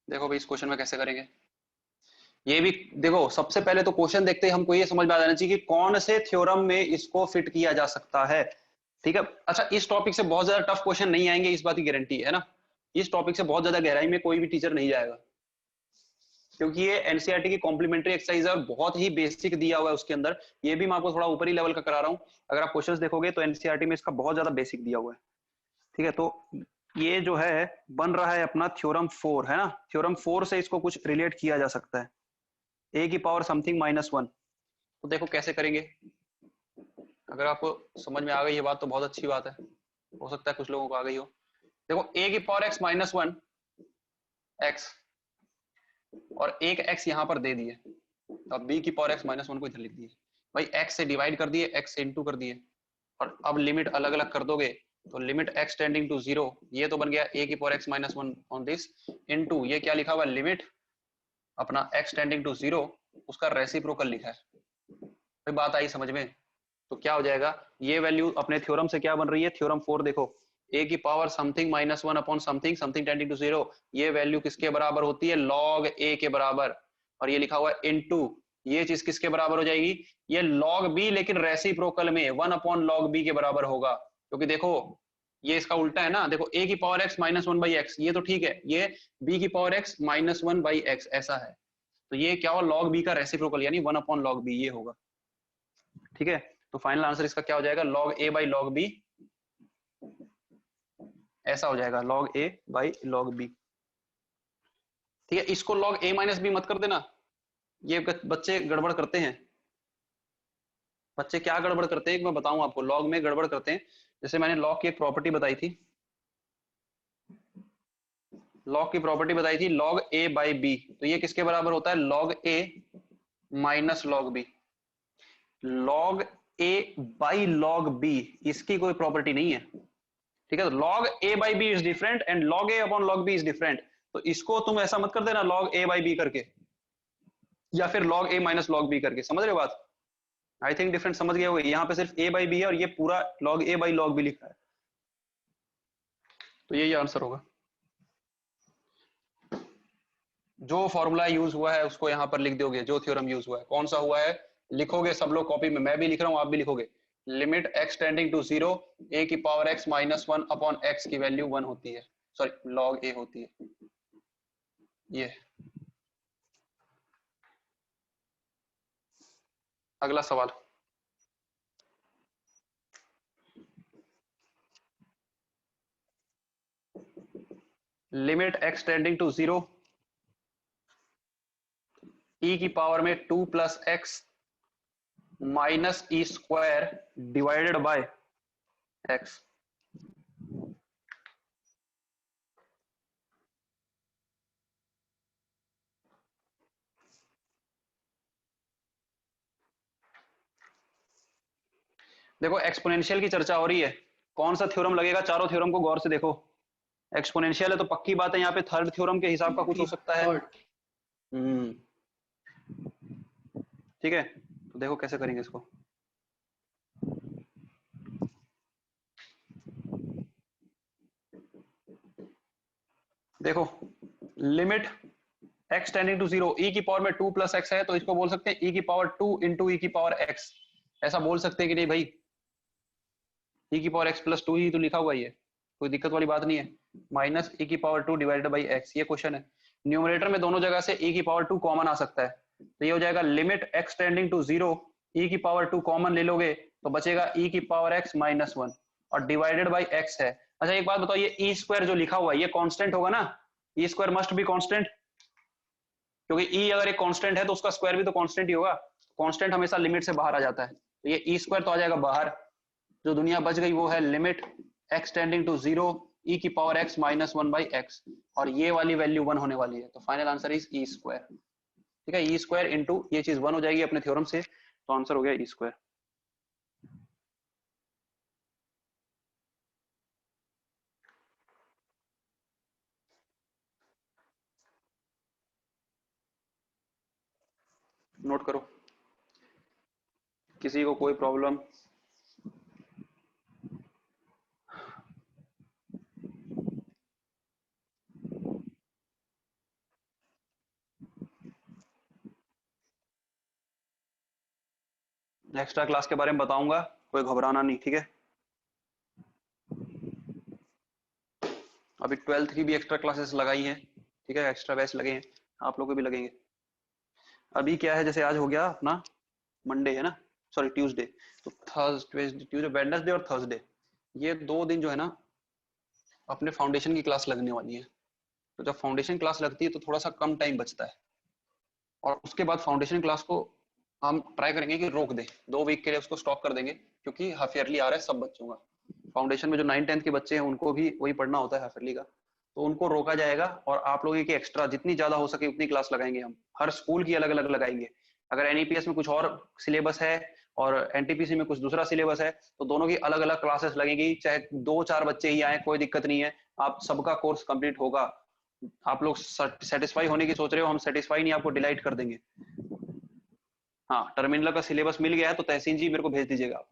[SPEAKER 1] देखो भाई इस क्वेश्चन में कैसे करेंगे, ये भी देखो, सबसे पहले तो क्वेश्चन देखते ही हमको ये समझ में आ जाना चाहिए कि कौन से थ्योरम में इसको फिट किया जा सकता है, ठीक है? अच्छा, इस टॉपिक से बहुत ज्यादा टफ क्वेश्चन नहीं आएंगे, इस बात की गारंटी है ना, इस टॉपिक से बहुत ज्यादा गहराई में कोई भी टीचर नहीं जाएगा, क्योंकि ये एनसीईआरटी की कॉम्प्लीमेंट्री एक्सरसाइज है और बहुत ही बेसिक दिया हुआ है उसके अंदर, ये भी मैं आपको थोड़ा ऊपरी लेवल का करा रहा हूँ, अगर आप क्वेश्चंस देखोगे तो एनसीईआरटी में इसका बहुत ज्यादा बेसिक दिया हुआ है, ठीक है? तो ये जो है बन रहा है अपना थ्योरम 4 है ना, थ्योरम 4 से इसको कुछ रिलेट किया जा सकता है, a की पावर समथिंग माइनस वन, तो देखो कैसे करेंगे, अगर आपको समझ में आ गई ये बात तो बहुत अच्छी बात है, हो सकता है कुछ लोगों को आ गई हो। देखो a की power x minus one, x और एक x यहाँ पर दे दिए, अब b की पावर x माइनस 1 को इधर लिख दिए भाई, x से डिवाइड कर दिए, x से इंटू कर दिए, और अब लिमिट अलग अलग कर दोगे तो लिमिट x टेंडिंग टू 0, ये तो बन गया a की power x minus 1 on this, into ये क्या लिखा हुआ लिमिट अपना x टेंडिंग टू 0, उसका रेसिप्रोकल लिखा है। भाई बात आई समझ में? तो क्या हो जाएगा, ये वैल्यू अपने थ्योरम से क्या बन रही है, थ्योरम 4 देखो, a की power something minus 1 upon something something tending to 0, ये वैल्यू किसके बराबर होती है, log a के बराबर, और ये लिखा हुआ है इनटू, ये चीज किसके बराबर हो जाएगी, ये log b, लेकिन रेसिप्रोकल में 1 अपॉन log b के बराबर होगा, क्योंकि देखो ये इसका उल्टा है ना, देखो a की power x minus 1 by x, ये तो ठीक है, ये b की power x minus 1 by x ऐसा है, तो ये क्या होगा, log b का रेसिप्रोकल यानी 1 अपॉन log b ये होगा। ठीक है, तो फाइनल आंसर इसका क्या हो जाएगा, log a by log b, ऐसा हो जाएगा log a by log b। ठीक है, इसको log a माइनस b मत कर देना, ये बच्चे गड़बड़ करते हैं। बच्चे क्या गड़बड़ करते हैं, मैं बताऊं आपको, log में गड़बड़ करते हैं। जैसे मैंने log की एक प्रॉपर्टी बताई थी, log की प्रॉपर्टी बताई थी log a बाई b, तो ये किसके बराबर होता है, log a minus log b। log a by log b इसकी कोई प्रॉपर्टी नहीं है। ठीक है, तो log a by b is different and log a upon log b is different, तो इसको तुम ऐसा मत कर देना log a बाई b करके, या फिर log a minus log b करके, समझ रहे हो बात? आई थिंक डिफरेंट समझ गए होगे, यहाँ पे सिर्फ a बाई b है और ये पूरा log a by log b लिखा है, तो यही आंसर होगा। जो फॉर्मूला यूज हुआ है उसको यहाँ पर लिख दोगे, जो थ्योरम यूज हुआ है कौन सा हुआ है लिखोगे, सब लोग कॉपी में, मैं भी लिख रहा हूँ आप भी लिखोगे, limit x tending to 0, a की power x minus 1 upon x की वैल्यू 1 होती है, सॉरी log a होती है। ये अगला सवाल, limit x tending to 0, e की पावर में 2 plus x minus e square divided by x। देखो एक्सपोनेंशियल की चर्चा हो रही है, कौन सा थ्योरम लगेगा, चारों थ्योरम को गौर से देखो, एक्सपोनेंशियल है तो पक्की बात है यहाँ पे थर्ड थ्योरम के हिसाब का कुछ हो सकता है। ठीक है, तो देखो कैसे करेंगे इसको, देखो limit x tending to 0, e की पावर में 2 प्लस एक्स है तो इसको बोल सकते हैं e की पावर 2 इंटू e की पावर x, ऐसा बोल सकते हैं कि नहीं भाई, e की पावर x प्लस 2 ही तो लिखा हुआ है, कोई दिक्कत वाली बात नहीं है, माइनस e की पावर 2 डिवाइडेड बाई x, ये क्वेश्चन है। न्यूमरेटर में दोनों जगह से e की पावर 2 कॉमन आ सकता है, तो ये हो जाएगा limit x tending to 0, e की पावर 2 कॉमन ले लोगे तो बचेगा e की पावर x माइनस 1 और डिवाइडेड बाई x है। अच्छा एक बात बताओ, ये e स्क्वायर जो लिखा हुआ है ये कांस्टेंट होगा ना, e square must be constant, क्योंकि e अगर एक कांस्टेंट है तो उसका स्क्वायर भी तो कांस्टेंट ही होगा, कांस्टेंट हमेशा लिमिट से बाहर आ जाता है, तो ये e स्क्वायर तो आ जाएगा बाहर, जो दुनिया बच गई वो है limit x tending to 0, e की power x minus 1 by x, और ये वाली वैल्यू 1 होने वाली है, तो final answer is e square. ठीक है, e स्क्वायर इंटू ये चीज 1 हो जाएगी अपने थ्योरम से, तो आंसर हो गया e स्क्वायर। नोट करो, किसी को कोई प्रॉब्लम, एक्स्ट्रा क्लास के बारे में बताऊंगा, कोई घबराना नहीं, ठीक है। अभी 12th की भी एक्स्ट्रा क्लासेस लगाई हैं, ठीक है, एक्स्ट्रा बैच लगे हैं, आप लोगों को भी लगेंगे। अभी क्या है, जैसे आज हो गया अपना मंडे है ना, सॉरी ट्यूसडे, तो थर्सडे, ट्यूसडे, वेडनेसडे और थर्सडे, ये 2 दिन जो है ना अपने फाउंडेशन की क्लास लगने वाली है, तो जब फाउंडेशन क्लास लगती है तो थोड़ा सा कम टाइम बचता है, और उसके बाद फाउंडेशन क्लास को हम ट्राई करेंगे कि रोक दें, 2 वीक के लिए उसको स्टॉप कर देंगे, क्योंकि हाफ ईयरली आ रहा है सब बच्चों का, फाउंडेशन में जो 9th 10th के बच्चे हैं उनको भी वही पढ़ना होता है हाफ ईयरली का, तो उनको रोका जाएगा और आप लोगों की एक्स्ट्रा जितनी ज्यादा हो सके उतनी क्लास लगाएंगे हम। हर स्कूल की अलग अलग लगाएंगे। अगर एनईपीएस में कुछ और सिलेबस है और एनटीपीसी में कुछ दूसरा सिलेबस है तो दोनों की अलग अलग क्लासेस लगेगी, चाहे 2-4 बच्चे ही आए कोई दिक्कत नहीं है, आप सबका कोर्स कंप्लीट होगा। आप लोग सेटिस्फाई होने की सोच रहे हो, हम सेटिस्फाई नहीं आपको डिलाइट कर देंगे। हाँ, टर्मिनल का सिलेबस मिल गया है तो तहसीन जी मेरे को भेज दीजिएगा आप।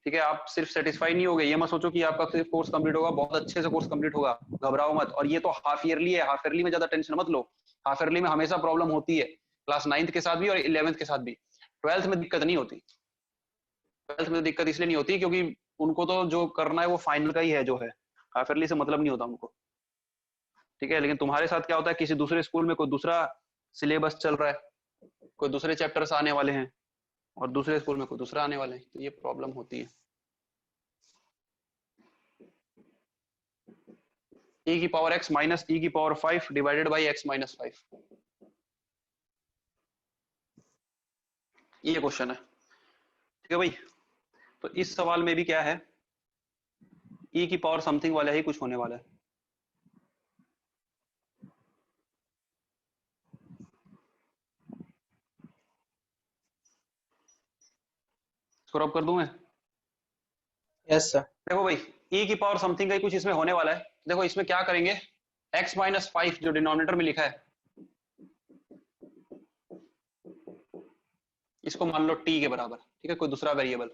[SPEAKER 1] ठीक है, आप सिर्फ सेटिस्फाई नहीं हो गए, ये मत सोचो कि आपका सिर्फ कोर्स कंप्लीट होगा, बहुत अच्छे से कोर्स कंप्लीट होगा, घबराओ मत। और ये तो हाफ ईयरली है, हाफ ईयरली में ज्यादा टेंशन मत लो। हाफ ईयरली में हमेशा प्रॉब्लम होती है, क्लास 9th के साथ भी और 11th के साथ भी। 12th में दिक्कत नहीं होती। 12th में दिक्कत इसलिए नहीं होती क्योंकि उनको तो जो करना है वो फाइनल का ही है जो है, हाफ ईयरली से मतलब नहीं होता उनको। ठीक है, लेकिन तुम्हारे साथ क्या होता है, किसी दूसरे स्कूल में कोई दूसरा सिलेबस चल रहा है, कोई दूसरे चैप्टर्स आने वाले हैं और दूसरे स्कूल में कोई दूसरा आने वाले हैं, तो ये प्रॉब्लम होती है। e की पावर x माइनस e की power 5 divided by x minus 5, ये क्वेश्चन है। ठीक है भाई, तो इस सवाल में भी क्या है, e की पावर समथिंग वाला ही कुछ होने वाला है। इसको रब कर दूं मैं?
[SPEAKER 2] Yes sir.
[SPEAKER 1] देखो भाई, e की पावर समथिंग का ही कुछ इसमें होने वाला है। देखो इसमें क्या करेंगे, x माइनस 5 जो डिनोमिनेटर में लिखा है इसको मान लो t के बराबर। ठीक है, कोई दूसरा वेरिएबल।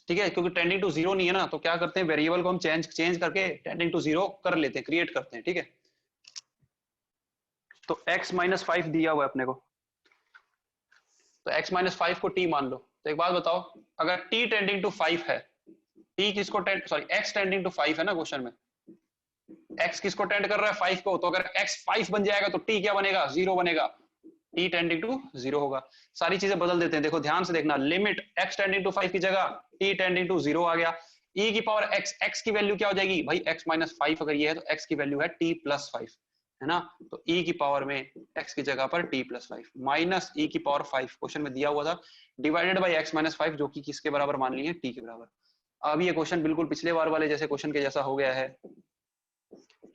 [SPEAKER 1] ठीक है, क्योंकि टेंडिंग टू जीरो नहीं है ना, तो क्या करते हैं, वेरिएबल को हम चेंज करके टेंडिंग टू जीरो कर लेते हैं, क्रिएट करते हैं। ठीक है, तो x माइनस 5 दिया हुआ है अपने को, तो x माइनस 5 को t मान लो। तो एक बात बताओ, अगर t टेंडिंग टू 5 है, t किसको x टेंडिंग टू 5 है ना क्वेश्चन में, x किसको टेंड कर रहा है 5 को, तो अगर x 5 बन जाएगा तो t क्या बनेगा, 0 बनेगा, t टेंडिंग टू 0 होगा। सारी चीजें बदल देते हैं, देखो ध्यान से देखना, लिमिट x टेंडिंग टू 5 की जगह t टेंडिंग टू 0 आ गया। e की पावर x की वैल्यू क्या हो जाएगी भाई, x माइनस 5 अगर ये है तो x की वैल्यू है t प्लस 5, है ना। तो e की पावर में x की जगह पर t प्लस 5 माइनस e की पावर 5 क्वेश्चन में दिया हुआ था, डिवाइडेड बाई x माइनस 5 जो कि किसके बराबर मान ली है, t के बराबर। अब ये क्वेश्चन बिल्कुल पिछले बार वाले जैसे क्वेश्चन के जैसा हो गया है,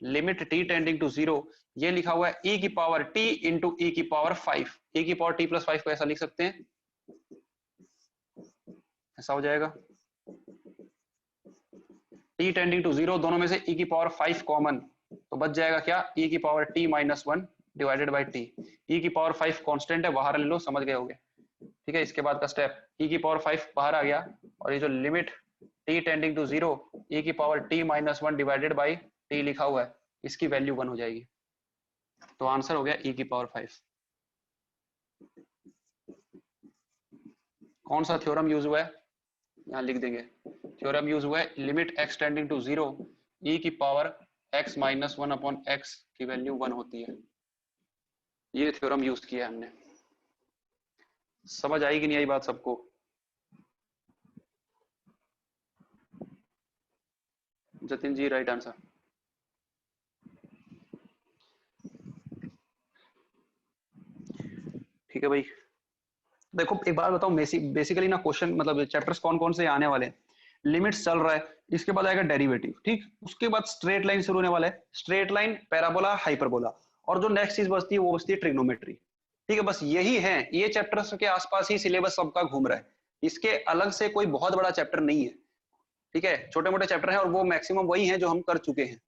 [SPEAKER 1] लिमिट t टेंडिंग टू 0, ये लिखा हुआ है e की पावर t इंटू e की पावर 5, e की पावर t प्लस 5 को ऐसा लिख सकते हैं, ऐसा हो जाएगा। t टेंडिंग टू 0, दोनों में से e की पावर 5 कॉमन, तो बच जाएगा क्या, e की power t minus 1 divided by t। e की पावर 5 कांस्टेंट है, बाहर ले लो, समझ गए होगे। ठीक है, इसके बाद का स्टेप, e की पावर 5 बाहर आ गया और ये जो limit t tending to 0, e की power t minus 1 divided by t लिखा हुआ है, इसकी वैल्यू 1 हो जाएगी। तो आंसर हो गया e की पावर 5। कौन सा थ्योरम यूज हुआ है, यहाँ लिख देंगे, थ्योरम यूज हुआ है limit x tending to 0, e की power x minus 1 upon x की वैल्यू 1 होती है, ये थ्योरम यूज किया है हमने। समझ आई कि नहीं आई बात सबको? जतिन जी राइट आंसर। ठीक है भाई, देखो एक बात बताओ, बेसिकली ना क्वेश्चन मतलब चैप्टर्स कौन कौन से आने वाले हैं, लिमिट्स चल रहा है, इसके बाद आएगा डेरिवेटिव, ठीक, उसके बाद स्ट्रेट लाइन शुरू होने वाला है, स्ट्रेट लाइन, पैराबोला, हाइपरबोला, और जो नेक्स्ट चीज बचती है वो बचती है ट्रिग्नोमेट्री। ठीक है, बस यही है, ये चैप्टर्स के आसपास ही सिलेबस सबका घूम रहा है, इसके अलग से कोई बहुत बड़ा चैप्टर नहीं है। ठीक है, छोटे मोटे चैप्टर हैं और वो मैक्सिमम वही हैं जो हम कर चुके हैं।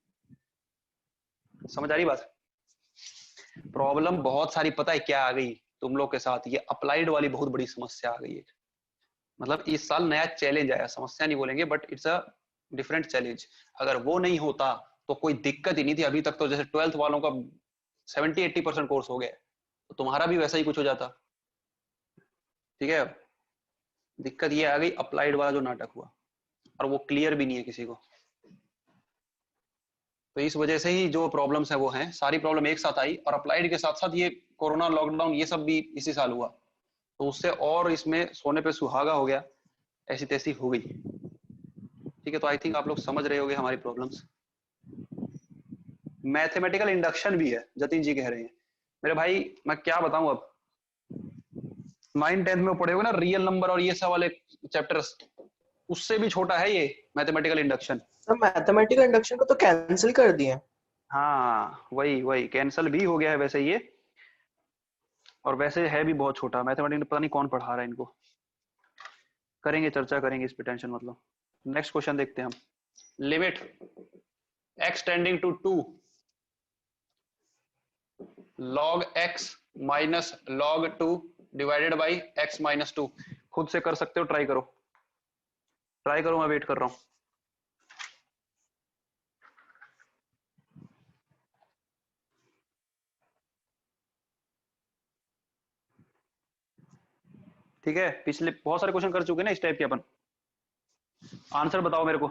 [SPEAKER 1] समझ आ रही बात? प्रॉब्लम बहुत सारी पता है क्या आ गई तुम लोग के साथ, ये अप्लाइड वाली बहुत बड़ी समस्या आ गई है। मतलब इस साल नया चैलेंज आया, समस्या नहीं बोलेंगे but it's a different challenge. अगर वो नहीं होता तो कोई दिक्कत ही नहीं थी, अभी तक तो जैसे 12th वालों का 70-80% कोर्स हो गया, तो तुम्हारा भी वैसा ही कुछ हो जाता। ठीक है, दिक्कत ये आ गई अप्लाइड वाला जो नाटक हुआ, और वो क्लियर भी नहीं है किसी को, तो इस वजह से ही जो प्रॉब्लम्स है वो हैं, सारी प्रॉब्लम एक साथ आई, और अप्लाइड के साथ साथ ये कोरोना लॉकडाउन ये सब भी इसी साल हुआ, तो उससे और इसमें सोने पे सुहागा हो गया, ऐसी तैसी हो गई। ठीक है, तो आई थिंक आप लोग समझ रहे होंगे हमारी प्रॉब्लम्स। मैथमेटिकल इंडक्शन भी है, जतिन जी कह रहे हैं। मेरे भाई मैं क्या बताऊं, अब 9th-10th में पढ़े होगे ना रियल नंबर और ये सब वाले चैप्टर्स, उससे भी छोटा है ये mathematical induction.
[SPEAKER 2] Sir mathematical induction को तो कैंसिल कर दिए।
[SPEAKER 1] हाँ वही वही कैंसल भी हो गया है वैसे ये, और वैसे है भी बहुत छोटा। मैथमेटिक्स पता नहीं कौन पढ़ा रहा है इनको, करेंगे चर्चा करेंगे इस पे, टेंशन मतलब। नेक्स्ट क्वेश्चन देखते हैं हम। Limit x tending to 2 log x minus log 2 divided by x minus 2। खुद से कर सकते हो, ट्राई करो, ट्राई करो, मैं वेट कर रहा हूं। ठीक है, पिछले बहुत सारे क्वेश्चन कर चुके हैं ना इस टाइप के अपन। आंसर बताओ मेरे को।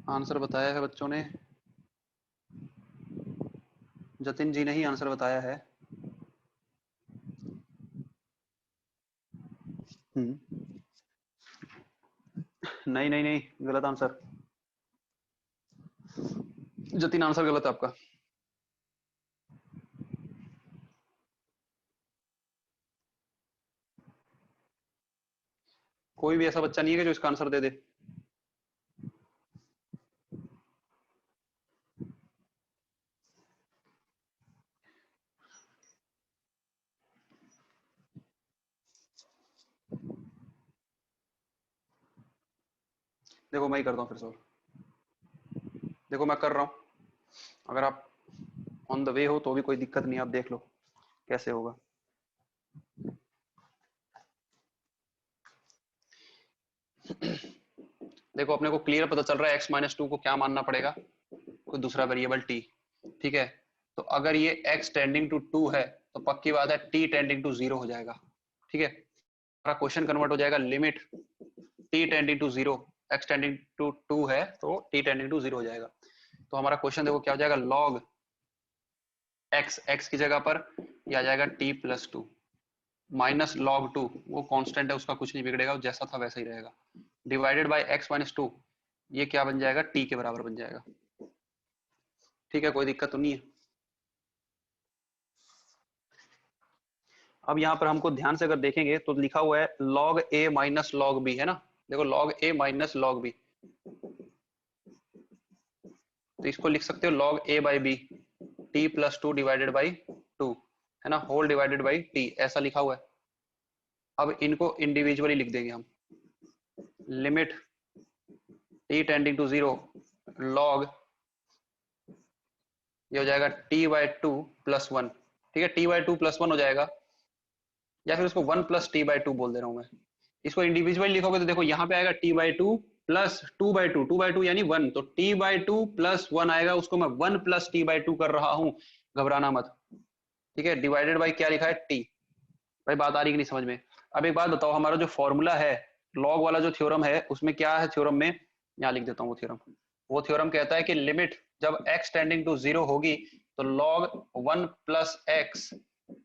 [SPEAKER 1] आंसर बताया है बच्चों ने, जतिन जी ने ही आंसर बताया है। नहीं नहीं नहीं, गलत आंसर। जतिन आंसर गलत है आपका। कोई भी ऐसा बच्चा नहीं है कि जो इसका आंसर दे दे। देखो मैं ही करता हूँ फिर सॉल्व। देखो मैं कर रहा हूँ, अगर आप ऑन द वे हो तो भी कोई दिक्कत नहीं, आप देख लो कैसे होगा। देखो अपने को क्लियर पता चल रहा है एक्स माइनस 2 को क्या मानना पड़ेगा, कोई दूसरा वेरिएबल t। ठीक है, तो अगर ये x टेंडिंग टू 2 है तो पक्की बात है t टेंडिंग टू 0 हो जाएगा। ठीक है, हमारा क्वेश्चन कन्वर्ट हो जाएगा limit t tending to 0, x tending to 2 है तो t टेंडिंग टू 0 हो जाएगा। तो हमारा क्वेश्चन देखो क्या हो जाएगा, log x की जगह पर ये आ जाएगा t प्लस 2 माइनस log 2, वो कांस्टेंट है उसका कुछ नहीं बिगड़ेगा, जैसा था वैसा ही रहेगा, डिवाइडेड बाय x माइनस 2, ये क्या बन जाएगा, t के बराबर बन जाएगा। ठीक है, कोई दिक्कत तो नहीं है। अब यहाँ पर हमको ध्यान से अगर देखेंगे तो लिखा हुआ है log a minus log b, है ना। देखो log a minus log b, तो इसको लिख सकते हो log a by b, t plus 2 divided by 2, है ना, होल डिवाइडेड बाई t, ऐसा लिखा हुआ है। अब इनको इंडिविजुअली लिख देंगे हम। Limit t tending to 0 log, ये हो जाएगा t बाई 2 प्लस 1। ठीक है, t बाई 2 प्लस 1 हो जाएगा, या फिर उसको 1 प्लस टी बाई 2 बोल दे रहा हूं मैं। इसको इंडिविजुअली लिखोगे तो देखो यहाँ पे आएगा t by 2 plus 2 by 2, 2 by 2 यानी 1, तो t बाई 2 प्लस 1 आएगा, उसको मैं 1 प्लस टी बाई 2 कर रहा हूँ, घबराना मत। ठीक है, डिवाइडेड बाई क्या लिखा है, t। भाई बात आ रही कि नहीं समझ में। अब एक बात बताओ, हमारा जो फॉर्मूला है लॉग वाला जो थ्योरम है, उसमें क्या है थ्योरम में, यहाँ लिख देता हूँ वो थ्योरम। वो थ्योरम कहता है कि लिमिट जब x टेंडिंग टू 0 होगी तो log 1 plus x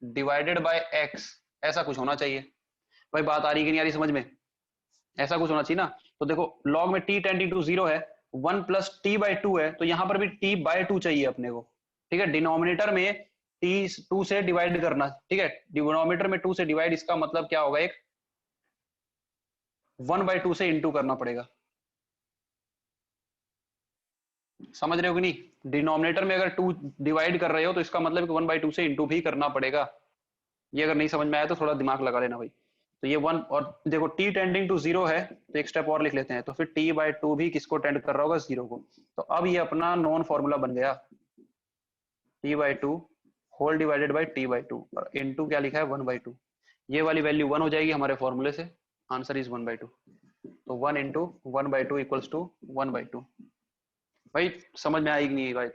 [SPEAKER 1] divided by x, ऐसा कुछ होना चाहिए। भाई बात आ रही कि नहीं आ रही समझ में, ऐसा कुछ होना चाहिए ना। तो देखो लॉग में t टेंडिंग टू 0 है, 1 प्लस टी बाई 2 है, तो यहाँ पर भी t बाई 2 चाहिए अपने को। ठीक है, डिनोमिनेटर में t 2 से डिवाइड करना। ठीक है, डिनोमिनेटर में 2 से डिवाइड, इसका मतलब क्या होगा, एक 1 बाई 2 से इंटू करना पड़ेगा। समझ रहे हो कि नहीं, डिनोमिनेटर में अगर 2 डिवाइड कर रहे हो तो इसका मतलब कि 1 बाई 2 से इंटू भी करना पड़ेगा। ये अगर नहीं समझ में आया तो थोड़ा दिमाग लगा लेना भाई। तो ये 1, और देखो t टेंडिंग टू 0 है तो एक स्टेप और लिख लेते हैं, तो फिर t बाई 2 भी किसको टेंड कर रहा होगा, 0 को। तो अब ये अपना नॉन फॉर्मूला बन गया। t/2 whole divided by t/2 और इनटू क्या लिखा है 1/2। ये वाली वैल्यू 1 हो जाएगी हमारे फॉर्मूले से, आंसर इज 1/2। तो 1 इंटू 1/2 इक्वल्स टू 1/2। भाई समझ में आएगी नहीं बात,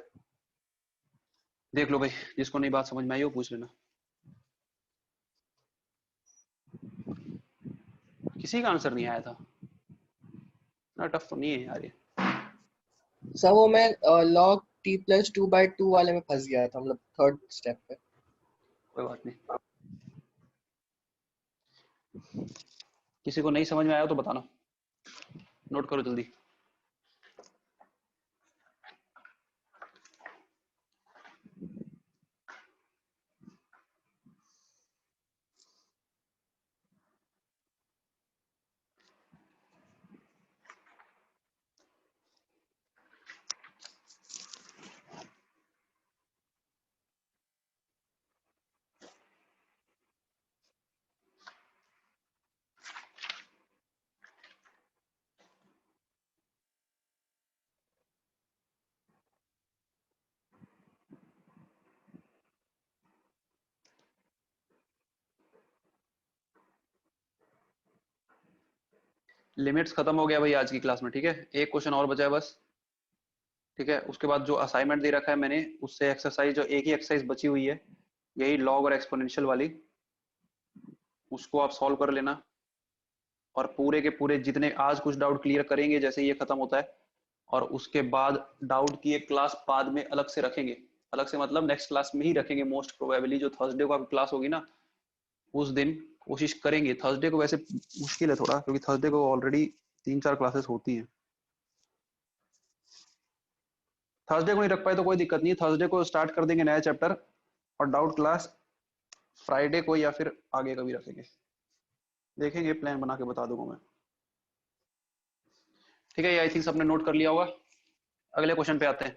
[SPEAKER 1] देख लो भाई, जिसको नहीं बात समझ में आई वो पूछ लेना। किसी का आंसर नहीं आया था, ना टफ तो नहीं है यार ये।
[SPEAKER 2] सर वो मैं log t+2/2 वाले में फंस गया था, मतलब थर्ड स्टेप पे।
[SPEAKER 1] कोई बात नहीं, किसी को नहीं समझ में आया तो बताना, नोट करो जल्दी। लिमिट्स खत्म हो गया भाई आज की क्लास में, ठीक है। एक क्वेश्चन और बचा है बस, ठीक है। उसके बाद जो असाइनमेंट दे रखा है मैंने, उससे एक्सरसाइज, जो एक ही एक्सरसाइज बची हुई है, यही लॉग और एक्सपोनेंशियल वाली, उसको आप सॉल्व कर लेना। और पूरे के पूरे जितने आज कुछ डाउट क्लियर करेंगे जैसे ये खत्म होता है, और उसके बाद डाउट की एक क्लास बाद में अलग से रखेंगे। अलग से मतलब नेक्स्ट क्लास में ही रखेंगे मोस्ट प्रोबेबली, जो थर्सडे को आपकी क्लास होगी ना, उस दिन कोशिश करेंगे। थर्सडे को वैसे मुश्किल है थोड़ा, क्योंकि थर्सडे को ऑलरेडी 3-4 क्लासेस होती हैं। थर्सडे को नहीं रख पाए तो कोई दिक्कत नहीं है, थर्सडे को स्टार्ट कर देंगे नया चैप्टर, और डाउट क्लास फ्राइडे को या फिर आगे कभी रखेंगे, देखेंगे, प्लान बना के बता दूंगा मैं, ठीक है। ये आई थिंक सबने नोट कर लिया होगा। अगले क्वेश्चन पे आते हैं।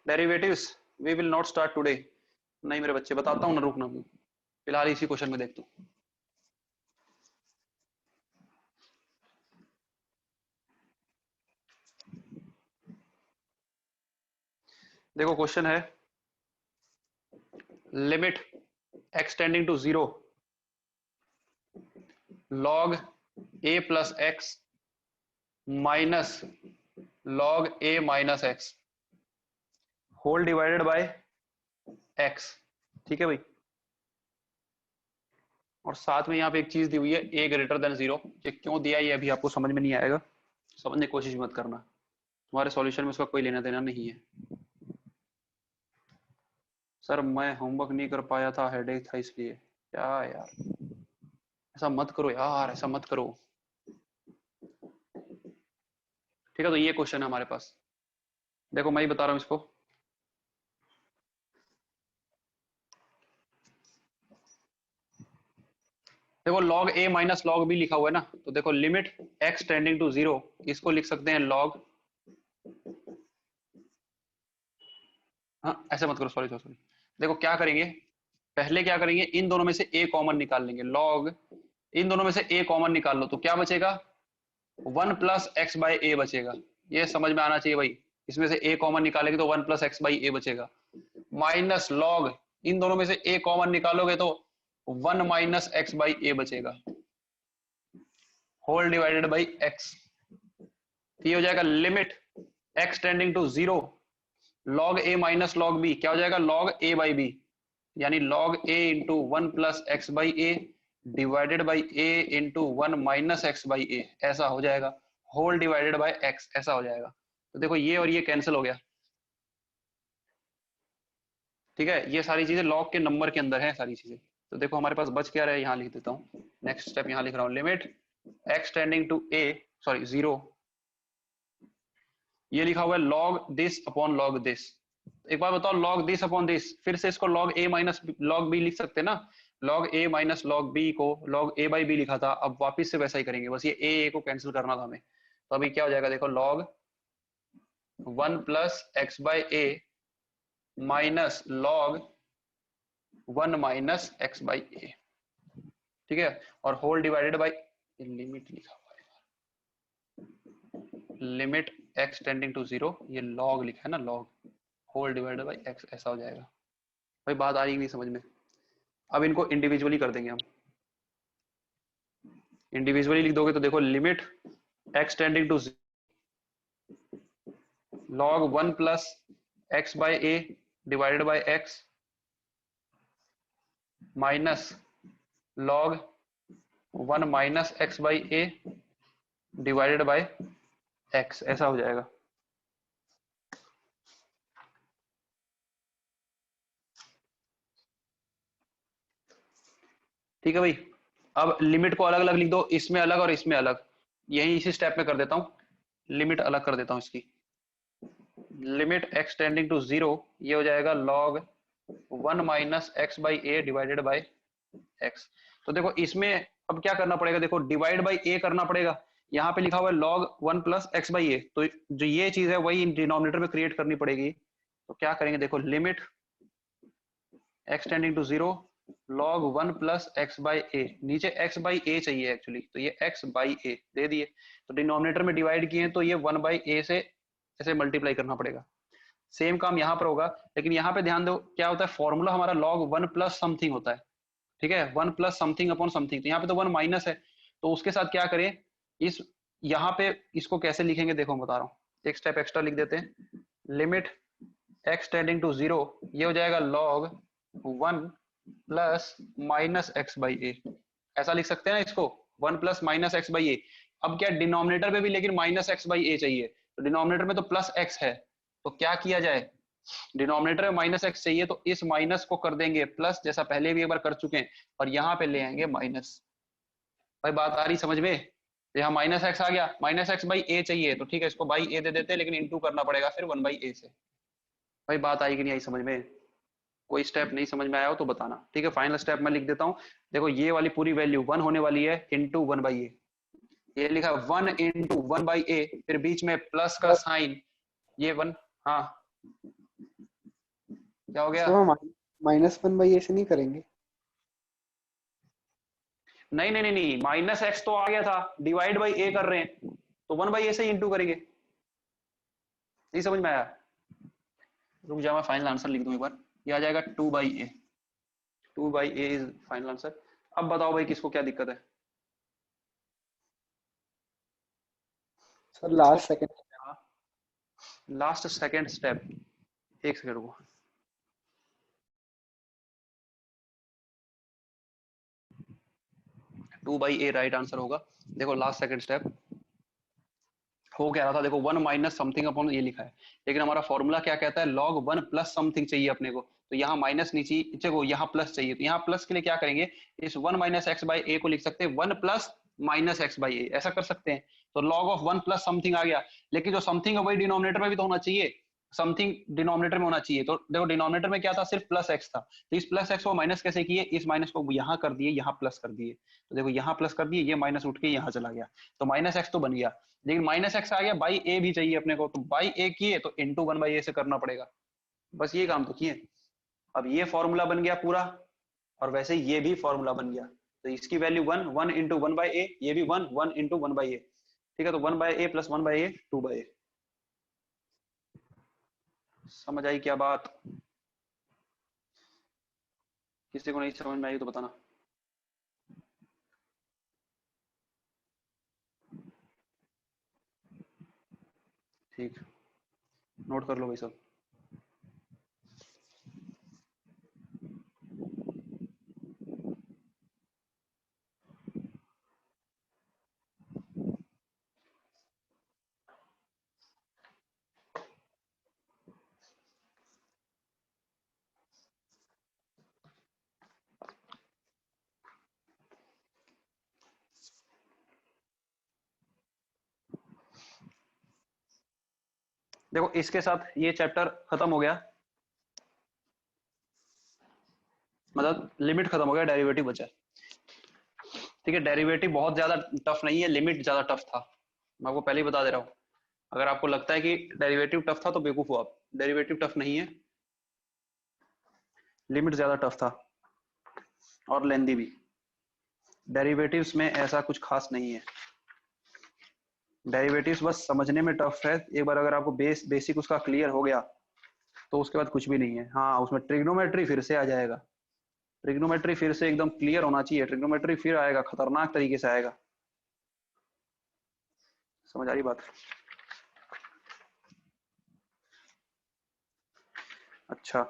[SPEAKER 1] Derivatives we will not start today. नहीं मेरे बच्चे, बताता हूँ ना, रुकना, फिलहाल इसी क्वेश्चन में देखता हूँ। देखो क्वेश्चन है, limit x tending to 0 log a plus x minus log a minus x whole divided by x, ठीक है भाई। और साथ में यहाँ पे एक चीज दी हुई है a ग्रेटर देन 0। ये क्यों दिया ये अभी आपको समझ में नहीं आएगा, समझने की कोशिश मत करना, तुम्हारे सॉल्यूशन में उसका कोई लेना देना नहीं है। सर मैं होमवर्क नहीं कर पाया था, हेडेक था इसलिए। क्या यार, ऐसा मत करो यार, ऐसा मत करो, ठीक है। तो ये क्वेश्चन है हमारे पास, देखो मैं ही बता रहा हूँ इसको। देखो log a minus log b लिखा हुआ है ना, तो देखो लिमिट x टेंडिंग टू 0, इसको लिख सकते हैं log, हाँ ऐसे मत करो, सॉरी सॉरी सॉरी। देखो क्या करेंगे, पहले क्या करेंगे, इन दोनों में से a कॉमन निकाल लेंगे। log, इन दोनों में से a कॉमन निकाल लो तो क्या बचेगा, 1 प्लस एक्स बाई ए बचेगा। ये समझ में आना चाहिए भाई, इसमें से a कॉमन निकालेंगे तो 1 प्लस एक्स बाई ए बचेगा, माइनस log, इन दोनों में से a कॉमन निकालोगे तो 1 माइनस एक्स बाई ए बचेगा, होल डिवाइडेड बाई एक्स। ये हो जाएगा limit x tending to 0 log a minus log b, क्या हो जाएगा log a बाई b, यानी log a into 1 plus x by a divided by a into 1 minus x by a, ऐसा हो जाएगा, होल डिवाइडेड बाई x, ऐसा हो जाएगा। तो देखो ये और ये कैंसिल हो गया, ठीक है। ये सारी चीजें log के नंबर के अंदर है सारी चीजें। तो देखो हमारे पास बच क्या रहा है, यहाँ लिख देता हूँ, नेक्स्ट स्टेप यहाँ लिख रहा हूँ, limit x tending to a sorry 0, ये लिखा हुआ है log this upon log this. एक बार बताओ log दिस अपॉन दिस, फिर से इसको log a minus log b लिख सकते हैं ना, log a minus log b को log a बाई b लिखा था, अब वापिस से वैसा ही करेंगे, बस ये a को कैंसिल करना था हमें। तो अभी क्या हो जाएगा, देखो log 1 plus x by a minus log 1 minus x by a, ठीक है। और होल डिवाइडेड बाई, ये लिमिट लिखा हुआ है, लिमिट x टेंडिंग टू 0, ये log लिखा है ना, log whole divided by x, ऐसा हो जाएगा। भाई बात आ रही नहीं समझ में? अब इनको इंडिविजुअली कर देंगे हम। इंडिविजुअली लिख दोगे तो देखो limit x tending to log 1 plus x by a divided by x minus log 1 minus x by a divided by x, ऐसा हो जाएगा। ठीक है भाई। अब लिमिट को अलग अलग लिख दो, इसमें अलग और इसमें अलग। यही इसी स्टेप में कर देता हूं, लिमिट अलग कर देता हूं इसकी। लिमिट x टेंडिंग टू 0, ये हो जाएगा log 1 minus x by a divided by x। तो देखो इसमें अब क्या करना पड़ेगा, देखो डिवाइड बाई a करना पड़ेगा। यहाँ पे लिखा हुआ है log 1 प्लस x बाई ए, तो जो ये चीज है वही डिनोमिनेटर में क्रिएट करनी पड़ेगी। तो क्या करेंगे, देखो limit x tending to 0 log 1 plus x by a, नीचे x बाई ए चाहिए एक्चुअली, तो ये x बाई ए दे दिए। तो डिनोमिनेटर में डिवाइड किए तो ये 1 बाई ए से ऐसे मल्टीप्लाई करना पड़ेगा। सेम काम यहाँ पर होगा, लेकिन यहाँ पे ध्यान दो क्या होता है, फॉर्मूला हमारा log 1 प्लस समथिंग होता है। ठीक है, 1 प्लस समथिंग अपॉन समथिंग, तो यहाँ पे तो 1 माइनस है, तो उसके साथ क्या करें, इस यहाँ पे इसको कैसे लिखेंगे देखो मैं बता रहा हूँ, एक स्टेप एक्स्ट्रा लिख देते हैं। लिमिट x टेंडिंग टू 0, ये हो जाएगा log 1 plus minus x by a, ऐसा लिख सकते हैं ना इसको, 1 plus minus x by a. अब क्या डिनोमिनेटर पे भी लेकिन माइनस एक्स बाई ए चाहिए, तो डिनोमिनेटर में तो प्लस एक्स है, तो क्या किया जाए, डिनोमिनेटर में माइनस एक्स चाहिए तो इस माइनस को कर देंगे प्लस, जैसा पहले भी एक बार कर चुके हैं, और यहाँ पे ले आएंगे माइनस। भाई बात आ रही समझ में? यहाँ माइनस एक्स आ गया, माइनस एक्स बाई ए चाहिए तो ठीक है, इसको बाई ए दे देते हैं, लेकिन इंटू करना पड़ेगा फिर 1 बाई ए से। भाई बात आई कि नहीं आई समझ में? कोई स्टेप नहीं समझ में आया हो तो बताना। ठीक है, फाइनल स्टेप मैं लिख देता हूँ। देखो ये वाली पूरी वैल्यू 1 होने वाली है इंटू 1 बाई ए, ये लिखा 1 इंटू 1 बाई ए, फिर बीच में प्लस का साइन, ये 1, हाँ क्या हो गया?
[SPEAKER 4] माइनस 1 बाई ए से नहीं करेंगे?
[SPEAKER 1] नहीं नहीं नहीं नहीं, माइनस एक्स तो आ गया था, डिवाइड बाई ए कर रहे हैं तो 1 बाई ए से ही इंटू करेंगे। नहीं समझ में आया? रुक जा मैं फाइनल आंसर लिख दूं एक बार, ये आ जाएगा 2 by a, 2 by A is final answer. अब बताओ भाई किसको क्या दिक्कत है?
[SPEAKER 4] Sir last second,
[SPEAKER 1] last second step, एक सेकंड रुको। Two by A right answer होगा। देखो लास्ट सेकंड स्टेप हो क्या रहा था, देखो 1 माइनस समथिंग अपॉन ये लिखा है, लेकिन हमारा फॉर्मूला क्या कहता है, log 1 प्लस समथिंग चाहिए अपने को, तो यहाँ माइनस नीचे को यहाँ प्लस चाहिए, तो यहाँ प्लस के लिए क्या करेंगे, इस 1 माइनस एक्स बाई ए को लिख सकते हैं 1 plus minus x by a, ऐसा कर सकते हैं। तो log ऑफ 1 प्लस समथिंग आ गया, लेकिन जो समथिंग है वही डिनोमिनेटर में भी तो होना चाहिए, समथिंग डिनोमिनेटर में होना चाहिए। तो देखो डिनोमिनेटर में क्या था, सिर्फ प्लस एक्स था, तो इस प्लस एक्स को माइनस कैसे किए, इस माइनस को यहाँ कर दिए, यहाँ प्लस कर दिए, तो देखो यहाँ प्लस कर दिए, ये माइनस उठ के यहाँ चला गया, तो माइनस एक्स तो बन गया, लेकिन माइनस एक्स आ गया, बाई ए भी चाहिए अपने को, तो बाई ए किए तो इंटू 1 बाई ए से करना पड़ेगा, बस ये काम तो किए। अब ये फॉर्मूला बन गया पूरा, और वैसे ये भी फॉर्मूला बन गया, तो इसकी वैल्यू 1, 1 इंटू 1 बाई ए, ये भी 1, 1 इंटू 1 बाई ए। ठीक है, तो 1 by a plus 1 by a 2 by a. समझ आई क्या बात? किसी को नहीं समझ में आई तो बताना। ठीक, नोट कर लो भाई सब। देखो इसके साथ ये चैप्टर खत्म हो गया, मतलब लिमिट खत्म हो गया, डेरिवेटिव बचा। ठीक है, डेरिवेटिव बहुत ज्यादा टफ नहीं है, लिमिट ज्यादा टफ था, मैं आपको पहले ही बता दे रहा हूँ। अगर आपको लगता है कि डेरिवेटिव टफ था तो बेवकूफ हो आप, डेरिवेटिव टफ नहीं है, लिमिट ज्यादा टफ था और लेंदी भी। डेरिवेटिव्स में ऐसा कुछ खास नहीं है। डेरिवेटिव्स बस समझने में टफ है। एक बार अगर आपको बेसिक उसका क्लियर हो गया तो उसके बाद कुछ भी नहीं है। हाँ, उसमें ट्रिग्नोमेट्री फिर से आ जाएगा। ट्रिग्नोमेट्री फिर से एकदम क्लियर होना चाहिए। ट्रिग्नोमेट्री फिर आएगा, खतरनाक तरीके से आएगा। समझ आ रही बात? अच्छा,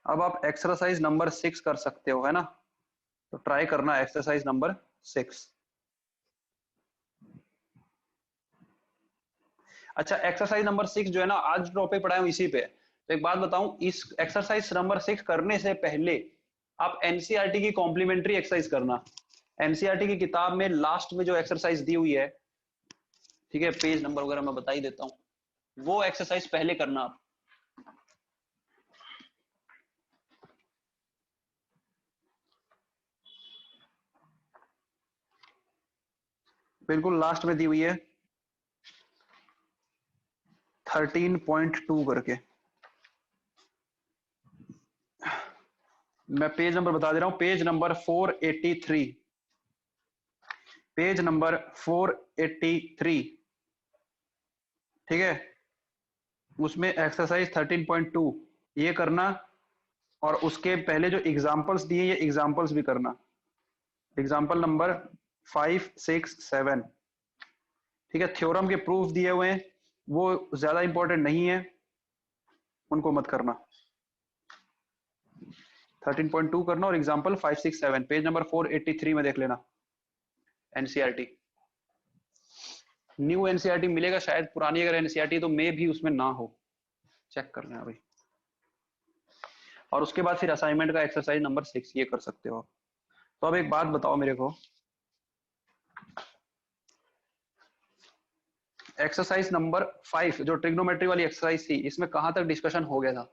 [SPEAKER 1] अब आप एक्सरसाइज नंबर 6 कर सकते हो, है ना? तो ट्राई करना एक्सरसाइज नंबर 6। अच्छा, एक्सरसाइज नंबर 6 जो है ना, आज टॉपिक पढ़ाया हूं इसी पे। तो एक बात बताऊं, इस एक्सरसाइज नंबर 6 करने से पहले आप एनसीईआरटी की कॉम्प्लीमेंट्री एक्सरसाइज करना। एनसीईआरटी की किताब में लास्ट में जो एक्सरसाइज दी हुई है, ठीक है, पेज नंबर वगैरह मैं बता ही देता हूं, वो एक्सरसाइज पहले करना आप। बिल्कुल लास्ट में दी हुई है 13.2 करके। मैं पेज नंबर बता दे रहा हूं, पेज नंबर 483। पेज नंबर 483, ठीक है? उसमें एक्सरसाइज 13.2 ये करना, और उसके पहले जो एग्जांपल्स दिए ये एग्जांपल्स भी करना। एग्जांपल नंबर 5, 6, 7, ठीक है? थ्योरम के प्रूफ दिए हुए हैं, वो ज्यादा इंपॉर्टेंट नहीं है, उनको मत करना। 13.2 करना और एग्जांपल 5, 6, 7 पेज नंबर 483 में देख लेना। एनसीईआरटी न्यू एनसीईआरटी मिलेगा शायद, पुरानी अगर एनसीईआरटी तो मे भी उसमें ना हो, चेक कर लेना भाई। और उसके बाद फिर असाइनमेंट का एक्सरसाइज नंबर 6 ये कर सकते हो। तो अब एक बात बताओ मेरे को, एक्सरसाइज नंबर 5 जो ट्रिग्नोमेट्री वाली एक्सरसाइज थी, इसमें कहां तक डिस्कशन हो गया था?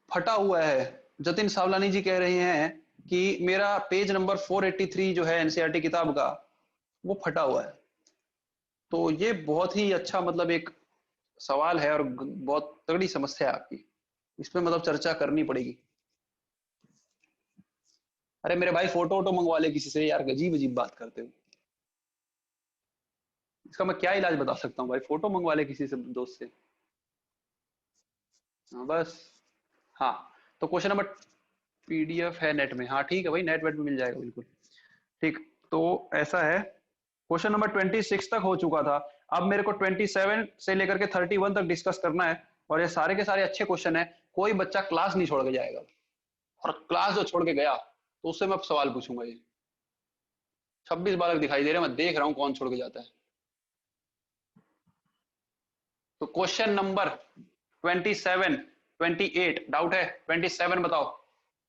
[SPEAKER 1] फटा हुआ है। जतिन सावलानी जी कह रहे हैं कि मेरा पेज नंबर 483 जो है एनसीईआरटी किताब का, वो फटा हुआ है। तो ये बहुत ही अच्छा मतलब एक सवाल है और बहुत तगड़ी समस्या है आपकी। इस पे मतलब चर्चा करनी पड़ेगी। अरे मेरे भाई, फोटो वोटो मंगवा ले किसी से यार, अजीब अजीब बात करते हो। इसका मैं क्या इलाज बता सकता हूँ भाई? फोटो मंगवा ले किसी से, दोस्त से। हाँ बस। हाँ, तो क्वेश्चन नंबर, पीडीएफ है नेट में? हाँ ठीक है भाई, नेट वेट में मिल जाएगा बिल्कुल। ठीक, तो ऐसा है, क्वेश्चन नंबर 26 तक हो चुका था। अब मेरे को 27 से लेकर के 31 तक डिस्कस करना है, और ये सारे के सारे अच्छे क्वेश्चन है। कोई बच्चा क्लास नहीं छोड़ के जाएगा, और क्लास जो छोड़ के गया तो उससे मैं सवाल पूछूंगा। ये 26 बालक दिखाई दे रहे हैं, मैं देख रहा हूं कौन छोड़ के जाता है। तो क्वेश्चन नंबर 27, 28 डाउट है? 27 बताओ,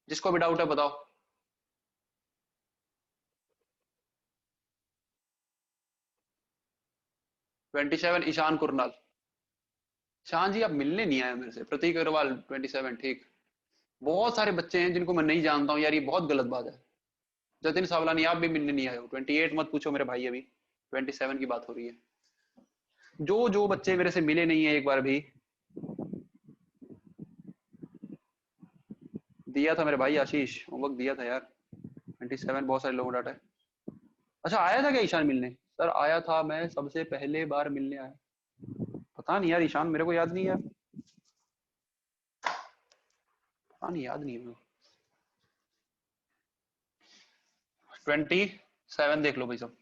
[SPEAKER 1] जिसको भी डाउट है बताओ। 27 ईशान कुरनाल। ईशान जी आप मिलने नहीं आए मेरे से। प्रतीक अग्रवाल 27, ठीक। बहुत सारे बच्चे हैं जिनको मैं नहीं जानता हूँ यार, ये बहुत गलत बात है। जतिन सावलानी आप भी मिलने नहीं आए हो। 28 मत पूछो मेरे भाई, अभी 27 की बात हो रही है। जो जो बच्चे मेरे से मिले नहीं है एक बार भी, दिया था मेरे भाई आशीष, होमवर्क दिया था यार। 27 बहुत सारे लोगों डाटा है। अच्छा, आया था क्या ईशान मिलने? सर आया था, मैं सबसे पहले बार मिलने आया। पता नहीं यार ईशान, मेरे को याद नहीं यार, पता नहीं, याद नहीं है। 27 देख लो भाई सब।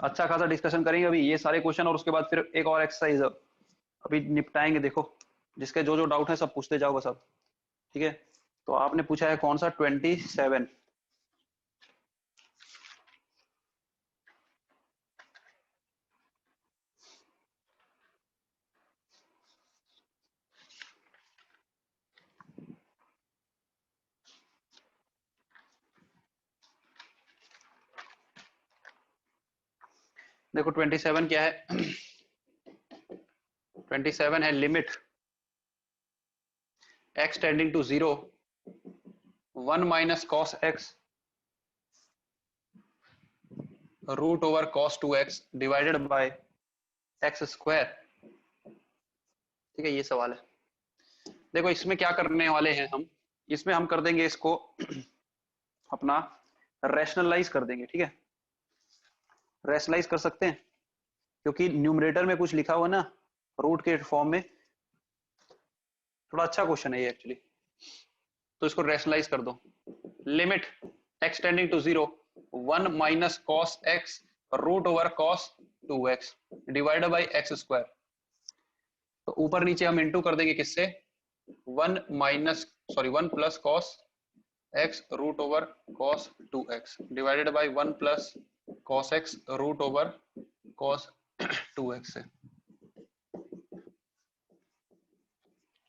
[SPEAKER 1] अच्छा खासा डिस्कशन करेंगे अभी ये सारे क्वेश्चन, और उसके बाद फिर एक और एक्सरसाइज अभी निपटाएंगे। देखो, जिसके जो जो डाउट है सब पूछते जाओगे सब, ठीक है? तो आपने पूछा है कौन सा? 27। देखो 27 क्या है? 27 है limit x tending to 0, 1 minus cos x root over cos 2x divided by x square. ठीक है, ये सवाल है। देखो इसमें क्या करने वाले हैं हम, इसमें हम कर देंगे इसको अपना रैशनलाइज कर देंगे। ठीक है, रैशनलाइज कर सकते हैं क्योंकि न्यूमरेटर में कुछ लिखा हुआ ना रूट के फॉर्म में, थोड़ा अच्छा क्वेश्चन है ये एक्चुअली, तो इसको रैशनलाइज कर दो। Limit x tending to 0 1 minus cos x root over cos 2x divided by x square. तो ऊपर नीचे हम इंटू कर देंगे किससे, 1 plus cos x root over cos 2x divided by 1 plus cos x root over cos 2x से।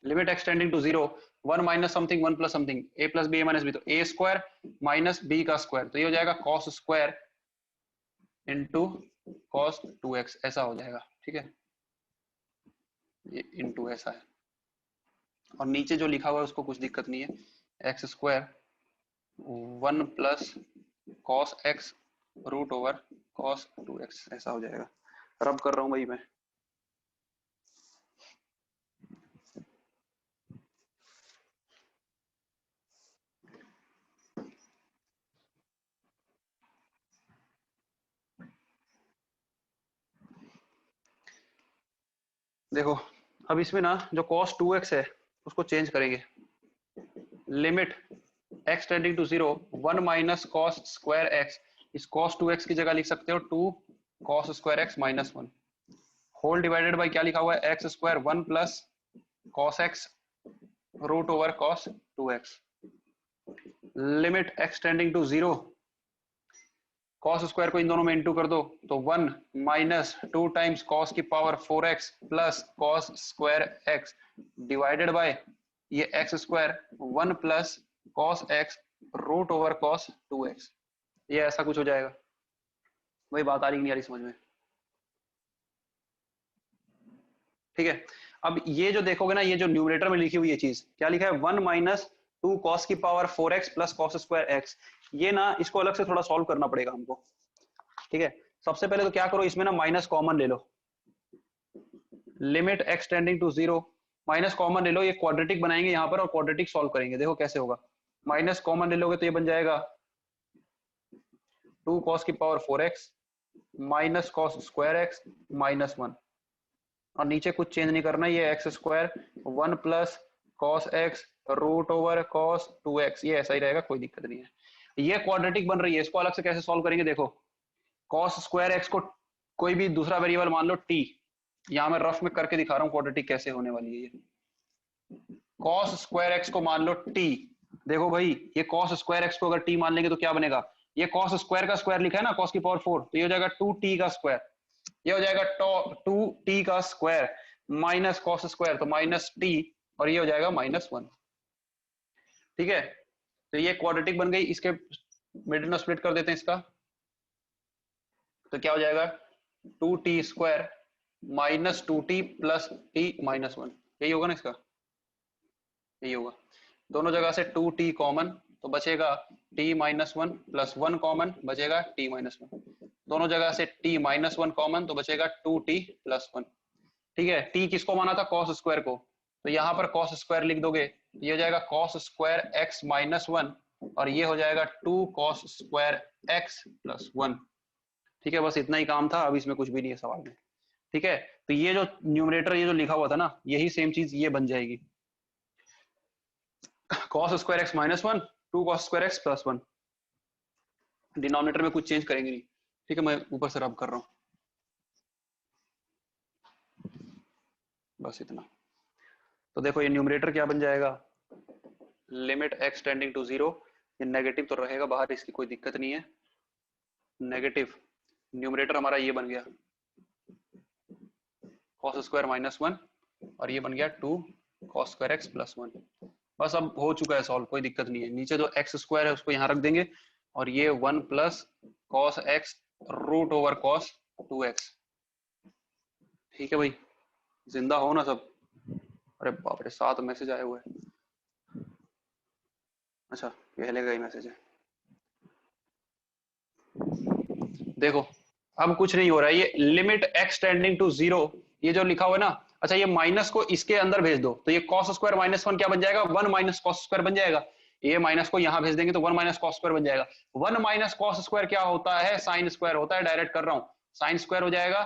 [SPEAKER 1] Limit x tending to 0 1 minus something 1 plus something a plus b a minus b, तो a square minus b का square, तो ये हो जाएगा cos square into cos 2x, ऐसा हो जाएगा। ठीक है, ये इंटू ऐसा है, और नीचे जो लिखा हुआ है उसको कुछ दिक्कत नहीं है, x square 1 plus cos x root over cos 2x, ऐसा हो जाएगा। रब कर रहा हूं भाई मैं। देखो अब इसमें ना जो cos 2x है उसको चेंज करेंगे। Limit x tending to 0 1 minus cos square x, इस cos 2x की जगह लिख सकते हो 2 cos square x minus 1 whole divided by क्या लिखा हुआ है, x square 1 plus cos x root over cos 2x। Limit x tending to 0 cos square को इन दोनों में इंटू कर दो, तो 1 माइनस 2 टाइम्स cos की power 4x plus cos square x divided by ये x square 1 plus cos x root over cos 2x, ये ऐसा कुछ हो जाएगा। वही बात आ रही नहीं आ रही समझ में? ठीक है, अब ये जो देखोगे ना, ये जो न्यूमरेटर में लिखी हुई ये चीज क्या लिखा है, 1 माइनस 2 cos की power 4x plus cos square x, ये ना इसको अलग से थोड़ा सॉल्व करना पड़ेगा हमको। ठीक है, सबसे पहले तो क्या करो, इसमें ना माइनस कॉमन ले लो। Limit x tending to 0 minus common ले लो, ये क्वाड्रेटिक बनाएंगे यहाँ पर और क्वाड्रेटिक सॉल्व करेंगे। देखो कैसे होगा, माइनस कॉमन ले लोगे तो ये बन जाएगा 2 cos की power 4x minus cos square x minus 1, और नीचे कुछ चेंज नहीं करना, ये x square 1 plus cos x root over cos 2x, ये ऐसा ही रहेगा, कोई दिक्कत नहीं है। ये क्वाड्रेटिक बन रही है, इसको अलग से कैसे सॉल्व करेंगे, देखो cos स्क्वायर x को कोई भी दूसरा वेरिएबल मान लो t, यहां मैं रफ में करके दिखा रहा हूँ क्वाड्रेटिक कैसे होने वाली है। ये cos स्क्वायर x को मान लो t, देखो भाई ये cos स्क्वायर x को अगर t मान लेंगे तो क्या बनेगा, ये cos स्क्वायर का स्क्वायर लिखा है ना cos की पावर 4, तो ये हो जाएगा 2t का स्क्वायर, ये हो जाएगा 2t का स्क्वायर माइनस cos स्क्वायर तो माइनस t, और ये हो जाएगा माइनस 1। ठीक है, तो ये क्वाड्रेटिक बन गई, इसके मिडिल में स्प्लिट कर देते हैं इसका, तो क्या हो जाएगा 2t square minus 2t plus t minus 1, यही होगा ना इसका, यही होगा। दोनों जगह से 2t कॉमन तो बचेगा t माइनस 1 प्लस 1 कॉमन बचेगा t माइनस 1, दोनों जगह से t माइनस 1 कॉमन तो बचेगा 2t प्लस 1। ठीक है, t किसको माना था, cos स्क्वायर को, तो यहाँ पर cos स्क्वायर लिख दोगे, ये हो जाएगा cos स्क्वायर x माइनस 1, और ये हो जाएगा 2 cos स्क्वायर x प्लस 1। ठीक है, बस इतना ही काम था, अब इसमें कुछ भी नहीं है सवाल में। ठीक है, तो ये जो न्यूमरेटर ये जो लिखा हुआ था ना, यही सेम चीज ये बन जाएगी, cos square x minus 1 2 cos square x plus 1, denominator में कुछ चेंज करेंगे नहीं। ठीक है, मैं ऊपर से रब कर रहा हूँ, बस इतना। तो देखो ये न्यूमरेटर क्या बन जाएगा, लिमिट x टेंडिंग टू 0, ये नेगेटिव तो रहेगा बाहर, इसकी कोई दिक्कत नहीं है, नेगेटिव न्यूमरेटर हमारा ये बन गया cos स्क्वायर माइनस 1, और ये बन गया 2 cos स्क्वायर x प्लस 1। बस अब हो चुका है सॉल्व, कोई दिक्कत नहीं है। नीचे जो x स्क्वायर है उसको यहाँ रख देंगे, और ये 1 plus cos x root over cos 2x। ठीक है भाई, जिंदा हो ना सब? अरे बाप रे, 7 मैसेज आए हुए हैं। अच्छा, पहले का ही मैसेज है। देखो अब कुछ नहीं हो रहा है, ये लिमिट x टेंडिंग टू 0, ये जो लिखा हुआ है ना, अच्छा ये माइनस को इसके अंदर भेज दो तो ये cos स्क्वायर माइनस 1 क्या बन जाएगा, 1 माइनस cos स्क्वायर बन जाएगा। ये माइनस को यहां भेज देंगे तो 1 माइनस cos स्क्वायर बन जाएगा। 1 माइनस cos स्क्वायर क्या होता है, साइन स्क्वायर होता है, डायरेक्ट कर रहा हूं, साइन स्क्वायर हो जाएगा।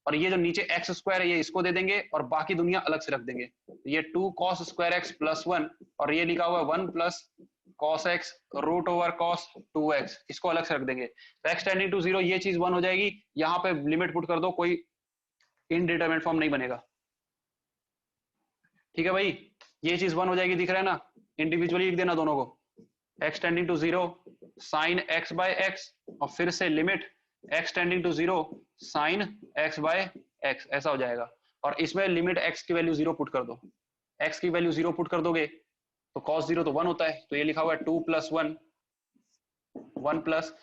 [SPEAKER 1] और ये जो नीचे x स्क्वायर है ये इसको दे देंगे और बाकी दुनिया अलग से रख देंगे। ये 2 cos स्क्वायर x प्लस 1 और ये लिखा हुआ है 1 plus cos x root over cos 2x, इसको अलग से रख देंगे। तो x टेंडिंग टू 0 ये चीज 1 हो जाएगी, यहाँ पे लिमिट पुट कर दो, कोई इनडिटरमिनेट फॉर्म नहीं बनेगा। ठीक है भाई, ये चीज 1 हो जाएगी, दिख रहा है ना, इंडिविजुअली लिख देना दोनों को, x tending to 0 sine x by x और फिर से limit x tending to 0 sine x by x, ऐसा हो जाएगा। और इसमें लिमिट x की वैल्यू 0 पुट कर दो, x की वैल्यू 0 पुट कर दोगे तो cos 0 तो 1 होता है, तो ये लिखा हुआ है 2 प्लस 1, 1 प्लस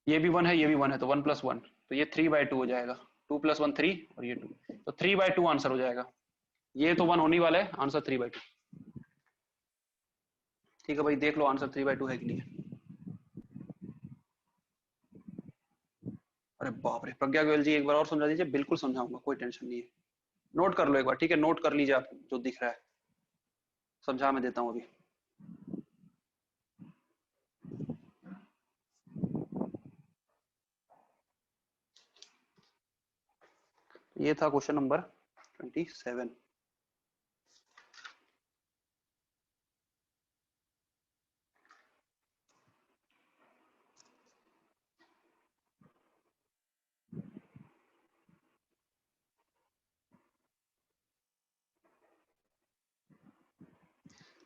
[SPEAKER 1] ये भी 1 है ये भी 1 है तो 1 प्लस 1, तो ये 3/2 हो जाएगा, 2 प्लस 1 3 और ये 2, तो 3/2 आंसर हो जाएगा। ये तो 1 होने वाला है, आंसर 3/2। ठीक है भाई, देख लो आंसर 3/2 है कि नहीं। अरे बाप रे, प्रज्ञा गोयल जी एक बार और समझा दीजिए। बिल्कुल समझाऊंगा, कोई टेंशन नहीं है, नोट कर लो एक बार, ठीक है, नोट कर लीजिए आप जो दिख रहा है, समझा मैं देता हूं अभी। ये था क्वेश्चन नंबर 27।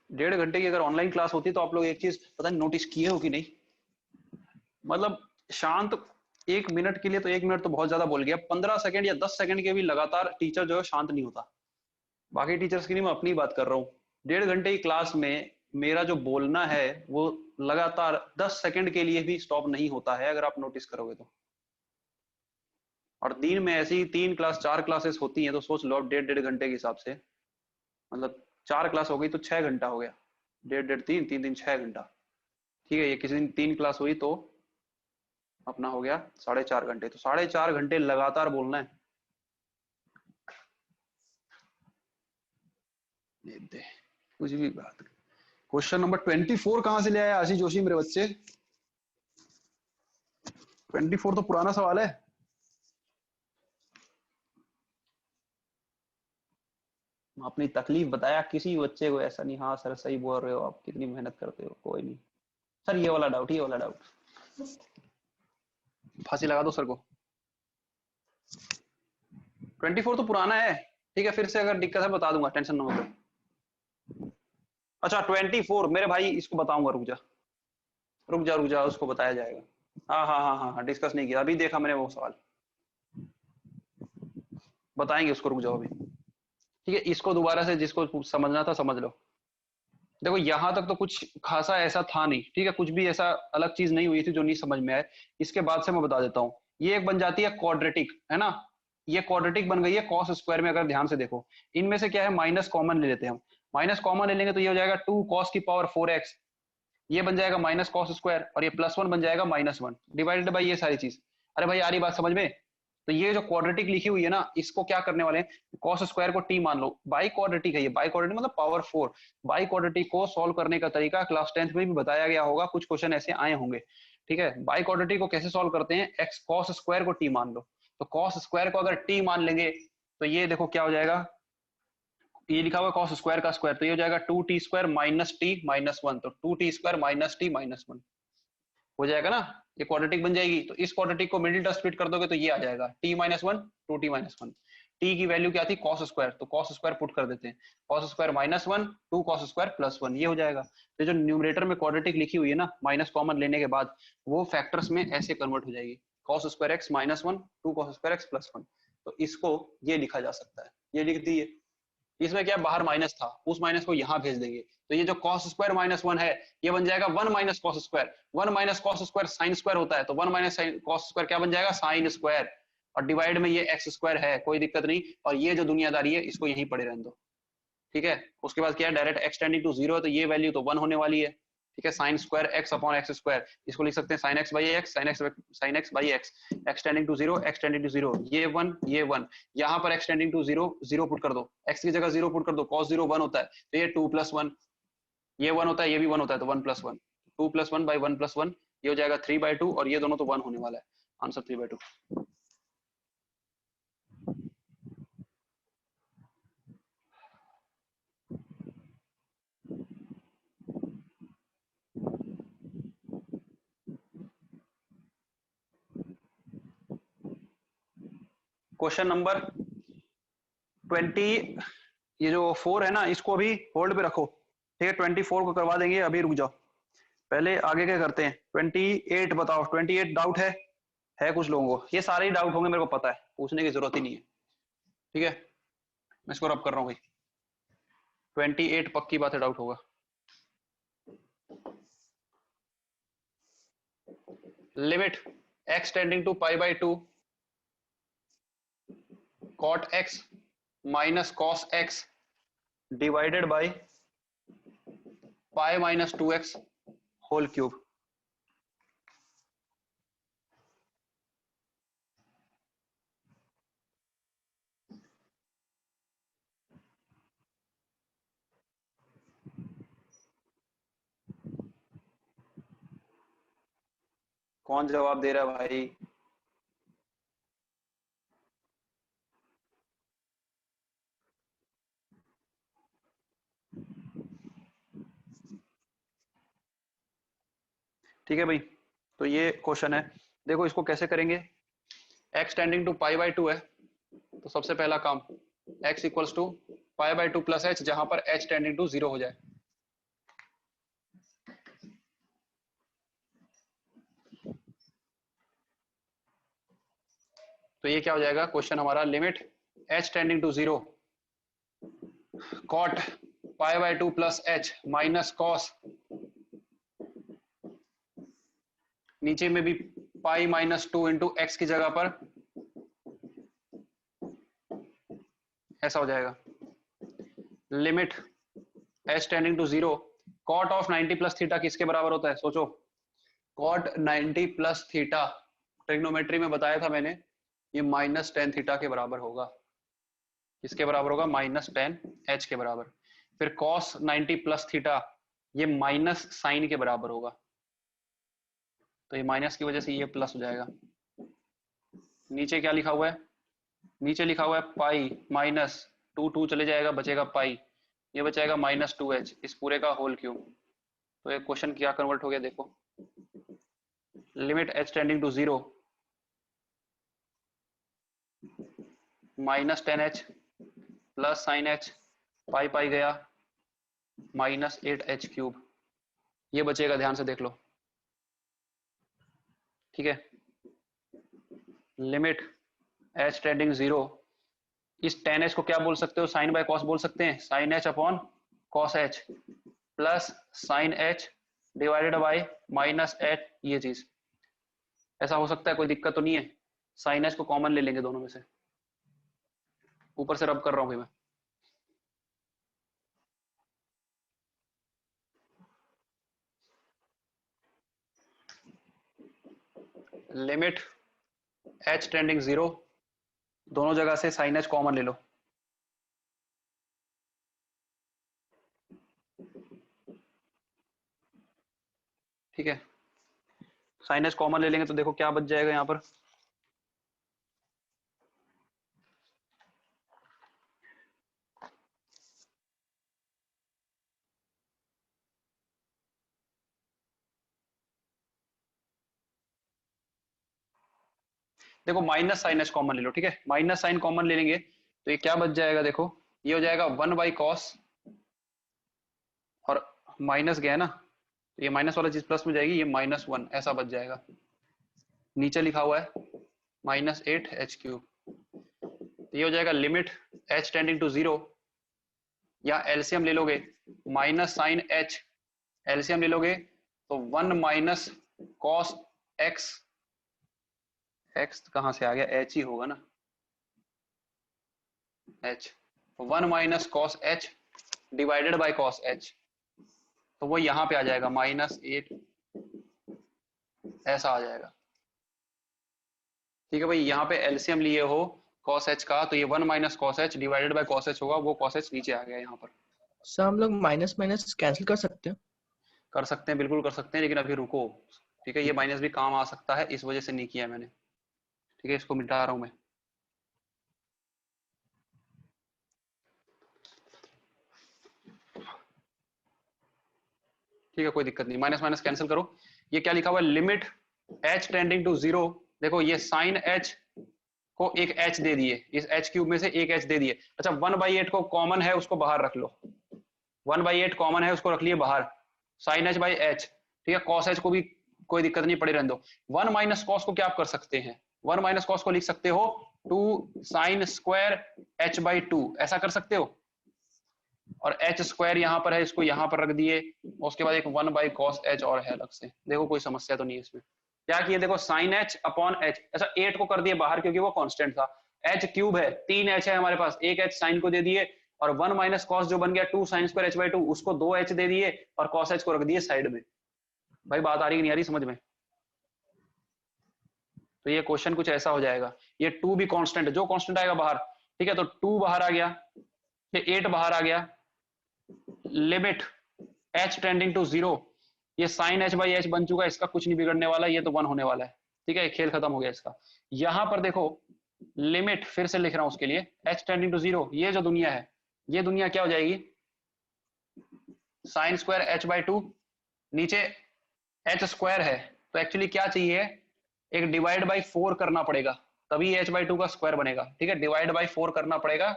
[SPEAKER 1] डेढ़ घंटे की अगर ऑनलाइन क्लास होती तो आप लोग एक चीज पता नहीं नोटिस किए हो कि नहीं, मतलब शांत 1 मिनट के लिए, तो 1 मिनट तो बहुत ज्यादा बोल गया, 15 सेकंड या 10 सेकंड के भी लगातार टीचर जो है शांत नहीं होता। बाकी टीचर्स की नहीं, मैं अपनी बात कर रहा हूँ। 1.5 घंटे की क्लास में मेरा जो बोलना है वो लगातार 10 सेकंड के लिए भी स्टॉप नहीं होता है, अगर आप नोटिस करोगे तो। और दिन में ऐसी 3 क्लास 4 क्लासेस होती हैं, तो सोच लो अब 1.5 घंटे के हिसाब से, मतलब 4 क्लास हो गई तो 6 घंटा हो गया, 1.5 3 3 दिन 6 घंटा। ठीक है, ये किसी दिन 3 क्लास हुई तो अपना हो गया 4.5 घंटे, तो 4.5 घंटे लगातार बोलना है। दे कुछ भी बात। क्वेश्चन नंबर 24 कहां से ले आया आशीष जोशी मेरे बच्चे? 24 तो पुराना सवाल है। अपनी तकलीफ बताया किसी बच्चे को, ऐसा नहीं हाँ सर सही बोल रहे हो आप, कितनी मेहनत करते हो, कोई नहीं सर, ये वाला डाउट, ये वाला डाउट, फांसी लगा दो सर को। 24 तो पुराना है, ठीक है, फिर से अगर दिक्कत है बता दूंगा, टेंशन ना हो। अच्छा 24 मेरे भाई, इसको बताऊंगा, रुक जा रुक जा रुक जा, उसको बताया जाएगा। हाँ हाँ हाँ हाँ हाँ, डिस्कस नहीं किया, अभी देखा मैंने वो सवाल, बताएंगे उसको, रुक जाओ अभी। ठीक है, इसको दोबारा से जिसको समझना था समझ लो। देखो यहां तक तो कुछ खासा ऐसा था नहीं, ठीक है, कुछ भी ऐसा अलग चीज नहीं हुई थी जो नहीं समझ में आए। इसके बाद से मैं बता देता हूँ, ये एक बन जाती है क्वाड्रेटिक, है ना, ये क्वाड्रेटिक बन गई है कॉस स्क्वायर में। अगर ध्यान से देखो, इनमें से क्या है, माइनस कॉमन ले लेते हैं हम, माइनस कॉमन ले लेंगे तो ये हो जाएगा 2 cos की पावर 4x, ये बन जाएगा माइनस cos स्क्वायर, और ये +1 बन जाएगा -1 डिवाइडेड बाई ये सारी चीज। अरे भाई आ रही बात समझ में? तो ये जो क्वाड्रेटिक लिखी हुई है ना, इसको क्या करने वाले हैं, cos स्क्वायर को t मान लो, बाई क्वाड्रेटिक है ये, बाई क्वाड्रेटिक मतलब पावर 4। बाई क्वाड्रेटिक को सॉल्व करने का तरीका क्लास 10th में भी बताया गया होगा, कुछ क्वेश्चन ऐसे आए होंगे। ठीक है, बाई क्वाड्रेटिक को कैसे सॉल्व करते हैं, x cos स्क्वायर को t मान लो, तो cos स्क्वायर को अगर t मान लेंगे तो ये देखो क्या हो जाएगा, ये लिखा हुआ cos स्क्वायर का स्क्वायर, तो ये हो जाएगा 2t square minus t minus 1, तो 2t square minus t minus 1 हो जाएगा ना, ये क्वाड्रेटिक बन जाएगी। तो इस क्वाड्रेटिक को मिडिल टर्म स्प्लिट कर दोगे तो ये आ जाएगा t minus 1 2t minus 1। t की वैल्यू क्या थी, cos स्क्वायर, तो cos स्क्वायर पुट कर देते हैं, cos square minus 1 2 cos square plus 1, ये हो जाएगा। तो जो न्यूमरेटर में क्वाड्रेटिक लिखी हुई है ना, माइनस कॉमन लेने के बाद वो फैक्टर्स में ऐसे कन्वर्ट हो जाएगी, cos square x minus 1 2 cos square x plus 1, तो इसको ये लिखा जा सकता है, ये लिख दिए। इसमें क्या बाहर माइनस था, उस माइनस को यहाँ भेज देंगे, तो ये जो cos स्क्वायर माइनस 1 है ये बन जाएगा 1 minus cos square, 1 minus cos square sine square होता है, तो 1 माइनस cos स्क्वायर क्या बन जाएगा, साइन स्क्वायर, और डिवाइड में ये x स्क्वायर है, कोई दिक्कत नहीं, और ये जो दुनियादारी है इसको यहीं पड़े रहने दो। ठीक है, उसके बाद क्या है, डायरेक्ट x टेंडिंग टू 0 है तो ये वैल्यू तो 1 होने वाली है। ठीक है, sine square x upon x square, इसको लिख सकते हैं sine x by x, sine x by x, x tending to zero, x tending to zero, ये वन, यहाँ पर x tending to zero, zero put कर दो, एक्स की जगह जीरो पुट कर दो, कॉस जीरो वन होता है, तो ये 2 + 1, ये 1 होता है, ये भी 1 होता है, तो 1 + 1, 2 + 1 बाई 1 + 1, ये हो जाएगा 3/2, और ये दोनों तो 1 होने वाला है, आंसर 3/2। क्वेश्चन नंबर 20, ये जो 4 है ना, इसको अभी होल्ड पे रखो, ठीक है, 24 को करवा देंगे, अभी रुक जाओ, पहले आगे क्या करते हैं, 28 बताओ, 28 डाउट है कुछ लोगों को, ये सारे ही डाउट होंगे, मेरे को पता है, पूछने की जरूरत ही नहीं है, ठीक है, मैं इसको रब कर रहा हूँ भाई, 28 पक्की बात है, डाउट होगा। Limit x tending to π/2 cot x minus cos x divided by pi minus 2x whole cube। कौन जवाब दे रहा है भाई? ठीक है भाई, तो ये क्वेश्चन है, देखो इसको कैसे करेंगे, x टेंडिंग टू π/2 है, तो सबसे पहला काम x equals to π/2 plus h, जहां पर h टेंडिंग टू 0 हो जाए, तो ये क्या हो जाएगा क्वेश्चन हमारा, limit h tending to 0 cot π/2 plus h minus cos, नीचे में भी पाई माइनस 2 इंटू एक्स की जगह पर ऐसा हो जाएगा, limit h tending to 0 cot of 90 plus theta किसके बराबर होता है, सोचो, cot 90 प्लस थीटा ट्रिग्नोमेट्री में बताया था मैंने, ये -tan थीटा के बराबर होगा, किसके बराबर होगा, -tan h के बराबर, फिर cos 90 प्लस थीटा ये माइनस साइन के बराबर होगा, तो ये माइनस की वजह से ये प्लस हो जाएगा, नीचे क्या लिखा हुआ है, नीचे लिखा हुआ है पाई माइनस 2 चले जाएगा, बचेगा पाई, ये बचेगा -2h, इस पूरे का होल क्यूब, तो ये क्वेश्चन क्या कन्वर्ट हो गया देखो, limit h tending to 0 -tan h plus sine h, पाई गया -8h³, ये बचेगा, ध्यान से देख लो, ठीक है, लिमिट h टेंडिंग 0, इस tan h को क्या बोल सकते हो, साइन बाय कॉस बोल सकते हैं, sine h upon cos h plus sine h divided by -8, ये चीज ऐसा हो सकता है, कोई दिक्कत तो नहीं है, साइन h को कॉमन ले लेंगे दोनों में से, ऊपर से रब कर रहा हूं मैं, लिमिट h टेंडिंग 0, दोनों जगह से साइन h कॉमन ले लो, ठीक है, साइन h कॉमन ले लेंगे तो देखो क्या बच जाएगा यहां पर, देखो माइनस साइन h कॉमन ले लो, ठीक है, माइनस साइन कॉमन ले लेंगे तो ये क्या बच जाएगा, देखो ये हो जाएगा 1/cos, और माइनस गया ना, तो ये माइनस वाला चीज प्लस में जाएगी, ये -1 ऐसा बच जाएगा, नीचे लिखा हुआ है -8h³, तो ये हो जाएगा लिमिट h टेंडिंग टू 0, या एलसीएम ले लोगे माइनस साइन h, एलसीएम ले लोगे तो 1 - cos x, x कहां से आ गया, h ही होगा ना, h, 1 - cos h divided bye cos h, तो वो यहाँ पे आ जाएगा -8 ऐसा आ जाएगा। ठीक है भाई, यहाँ पे एलसीएम लिए हो cos h का तो ये 1 minus cos h divided bye cos h होगा, वो cos h नीचे आ गया यहाँ पर।
[SPEAKER 2] सर हम लोग माइनस माइनस कैंसिल कर सकते हैं?
[SPEAKER 1] कर सकते हैं, बिल्कुल कर सकते हैं, लेकिन अभी रुको। ठीक है, ये माइनस भी काम आ सकता है, इस वजह से नहीं किया मैंने। ठीक है, इसको मिटा रहा हूं मैं। ठीक है, कोई दिक्कत नहीं, माइनस माइनस कैंसिल करो। ये क्या लिखा हुआ है, लिमिट h टेंडिंग टू 0। देखो ये साइन h को एक h दे दिए, इस h क्यूब में से एक h दे दिए। अच्छा 1/8 को कॉमन है, उसको बाहर रख लो। 1/8 कॉमन है, उसको रख लिए बाहर। Sine h by h। ठीक है, cos h को भी कोई दिक्कत नहीं, पड़े रहने दो। 1 माइनस cos को क्या आप कर सकते हैं, 1 माइनस cos को लिख सकते हो 2 साइन स्क्वायर h बाई 2, ऐसा कर सकते हो। और h स्क्वायर यहाँ पर है, इसको यहाँ पर रख दिए, उसके बाद एक 1 बाई cos h और है अलग से। देखो कोई समस्या तो नहीं है इसमें। क्या किए, देखो साइन h अपॉन h। अच्छा 8 को कर दिए बाहर क्योंकि वो कांस्टेंट था। h क्यूब है, 3h है हमारे पास, एक h साइन को दे दिए, और 1 माइनस cos जो बन गया 2 साइन स्क्वायर h बाई 2, उसको 2h दे दिए और cos h को रख दिए साइड में। भाई बात आ रही नहीं आ रही समझ में? तो ये क्वेश्चन कुछ ऐसा हो जाएगा। ये 2 भी कांस्टेंट है, जो कांस्टेंट आएगा बाहर। ठीक है, तो 2 बाहर आ गया, ये 8 बाहर आ गया। लिमिट h टेंडिंग टू 0, ये साइन h बाई h बन चुका है, इसका कुछ नहीं बिगड़ने वाला, ये तो 1 होने वाला है। ठीक है, खेल खत्म हो गया इसका। यहां पर देखो लिमिट फिर से लिख रहा हूं उसके लिए, h टेंडिंग टू 0, ये जो दुनिया है, ये दुनिया क्या हो जाएगी, साइन स्क्वायर h बाई 2, नीचे h स्क्वायर है, तो एक्चुअली क्या चाहिए, एक डिवाइड बाई 4 करना पड़ेगा, तभी h बाई 2 का स्क्वायर बनेगा। ठीक है, डिवाइड बाई 4 करना पड़ेगा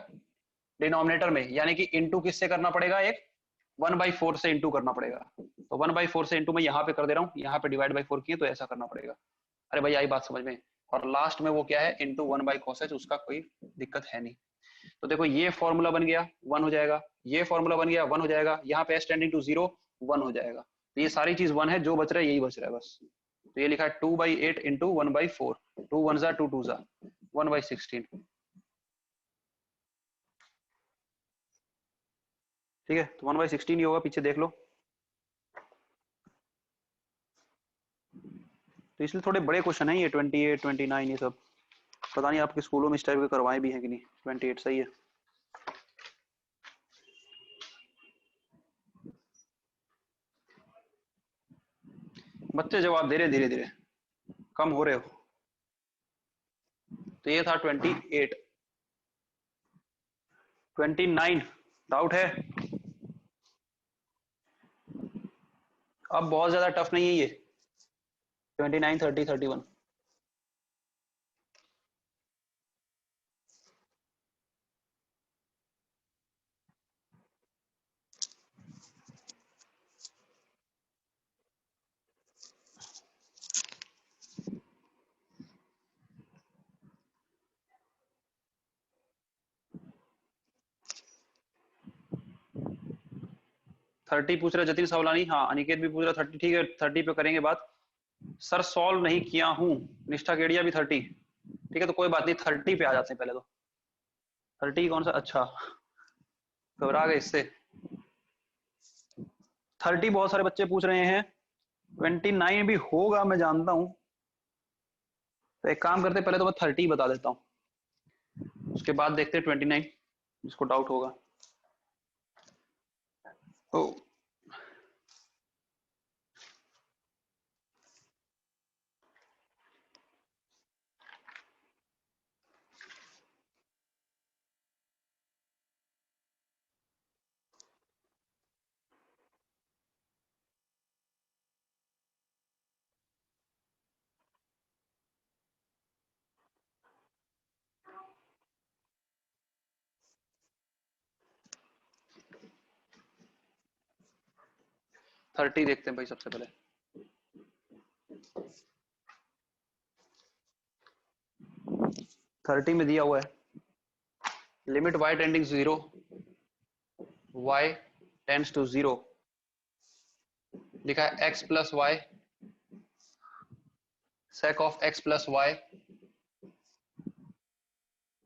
[SPEAKER 1] डिनोमिनेटर में, यानी कि इंटू किससे करना पड़ेगा, एक 1/4 से इंटू करना पड़ेगा। तो 1/4 से इंटू मैं यहाँ पे कर दे रहा हूँ, यहाँ पे डिवाइड बाई 4 किए तो ऐसा करना पड़ेगा। अरे भाई आई बात समझ में। और लास्ट में वो क्या है, इंटू 1 बाई cos h, उसका कोई दिक्कत है नहीं। तो देखो ये फॉर्मूला बन गया 1 हो जाएगा, ये फॉर्मूला बन गया 1 हो जाएगा, यहाँ पे h टेंडिंग टू 0 1 हो जाएगा। तो ये सारी चीज 1 है, जो बच रहा है यही बच रहा है बस। तो ये लिखा है 2/8 इंटू 1/4, 2 1 जा 2 2 जा 1/16। ठीक है, तो 1/16 ही होगा, पीछे देख लो। तो इसलिए थोड़े बड़े क्वेश्चन है ये 28 29, ये सब पता नहीं आपके स्कूलों में इस टाइप के करवाए भी हैं कि नहीं। 28 सही है। बच्चे जवाब दे रहे धीरे धीरे, कम हो रहे हो। तो ये था 28। 29 डाउट है? अब बहुत ज्यादा टफ नहीं है ये 29 30 31। थर्टी पूछ रहा जतिन सवलानी, हाँ अनिकेत भी पूछ रहा 30। ठीक है 30 पे करेंगे बात। सर सॉल्व नहीं किया हूँ, निष्ठा केडिया भी 30। ठीक है, तो कोई बात नहीं, 30 पे आ जाते हैं पहले तो। 30 कौन सा, अच्छा घबरा गए इससे। 30 बहुत सारे बच्चे पूछ रहे हैं, 29 भी होगा मैं जानता हूं। तो एक काम करते पहले तो मैं 30 बता देता हूं, उसके बाद देखते 29 जिसको डाउट होगा। तो थर्टी देखते हैं भाई सबसे पहले। थर्टी में दिया हुआ है limit y tending 0, y tends to 0, लिखा है x plus y sec of x plus y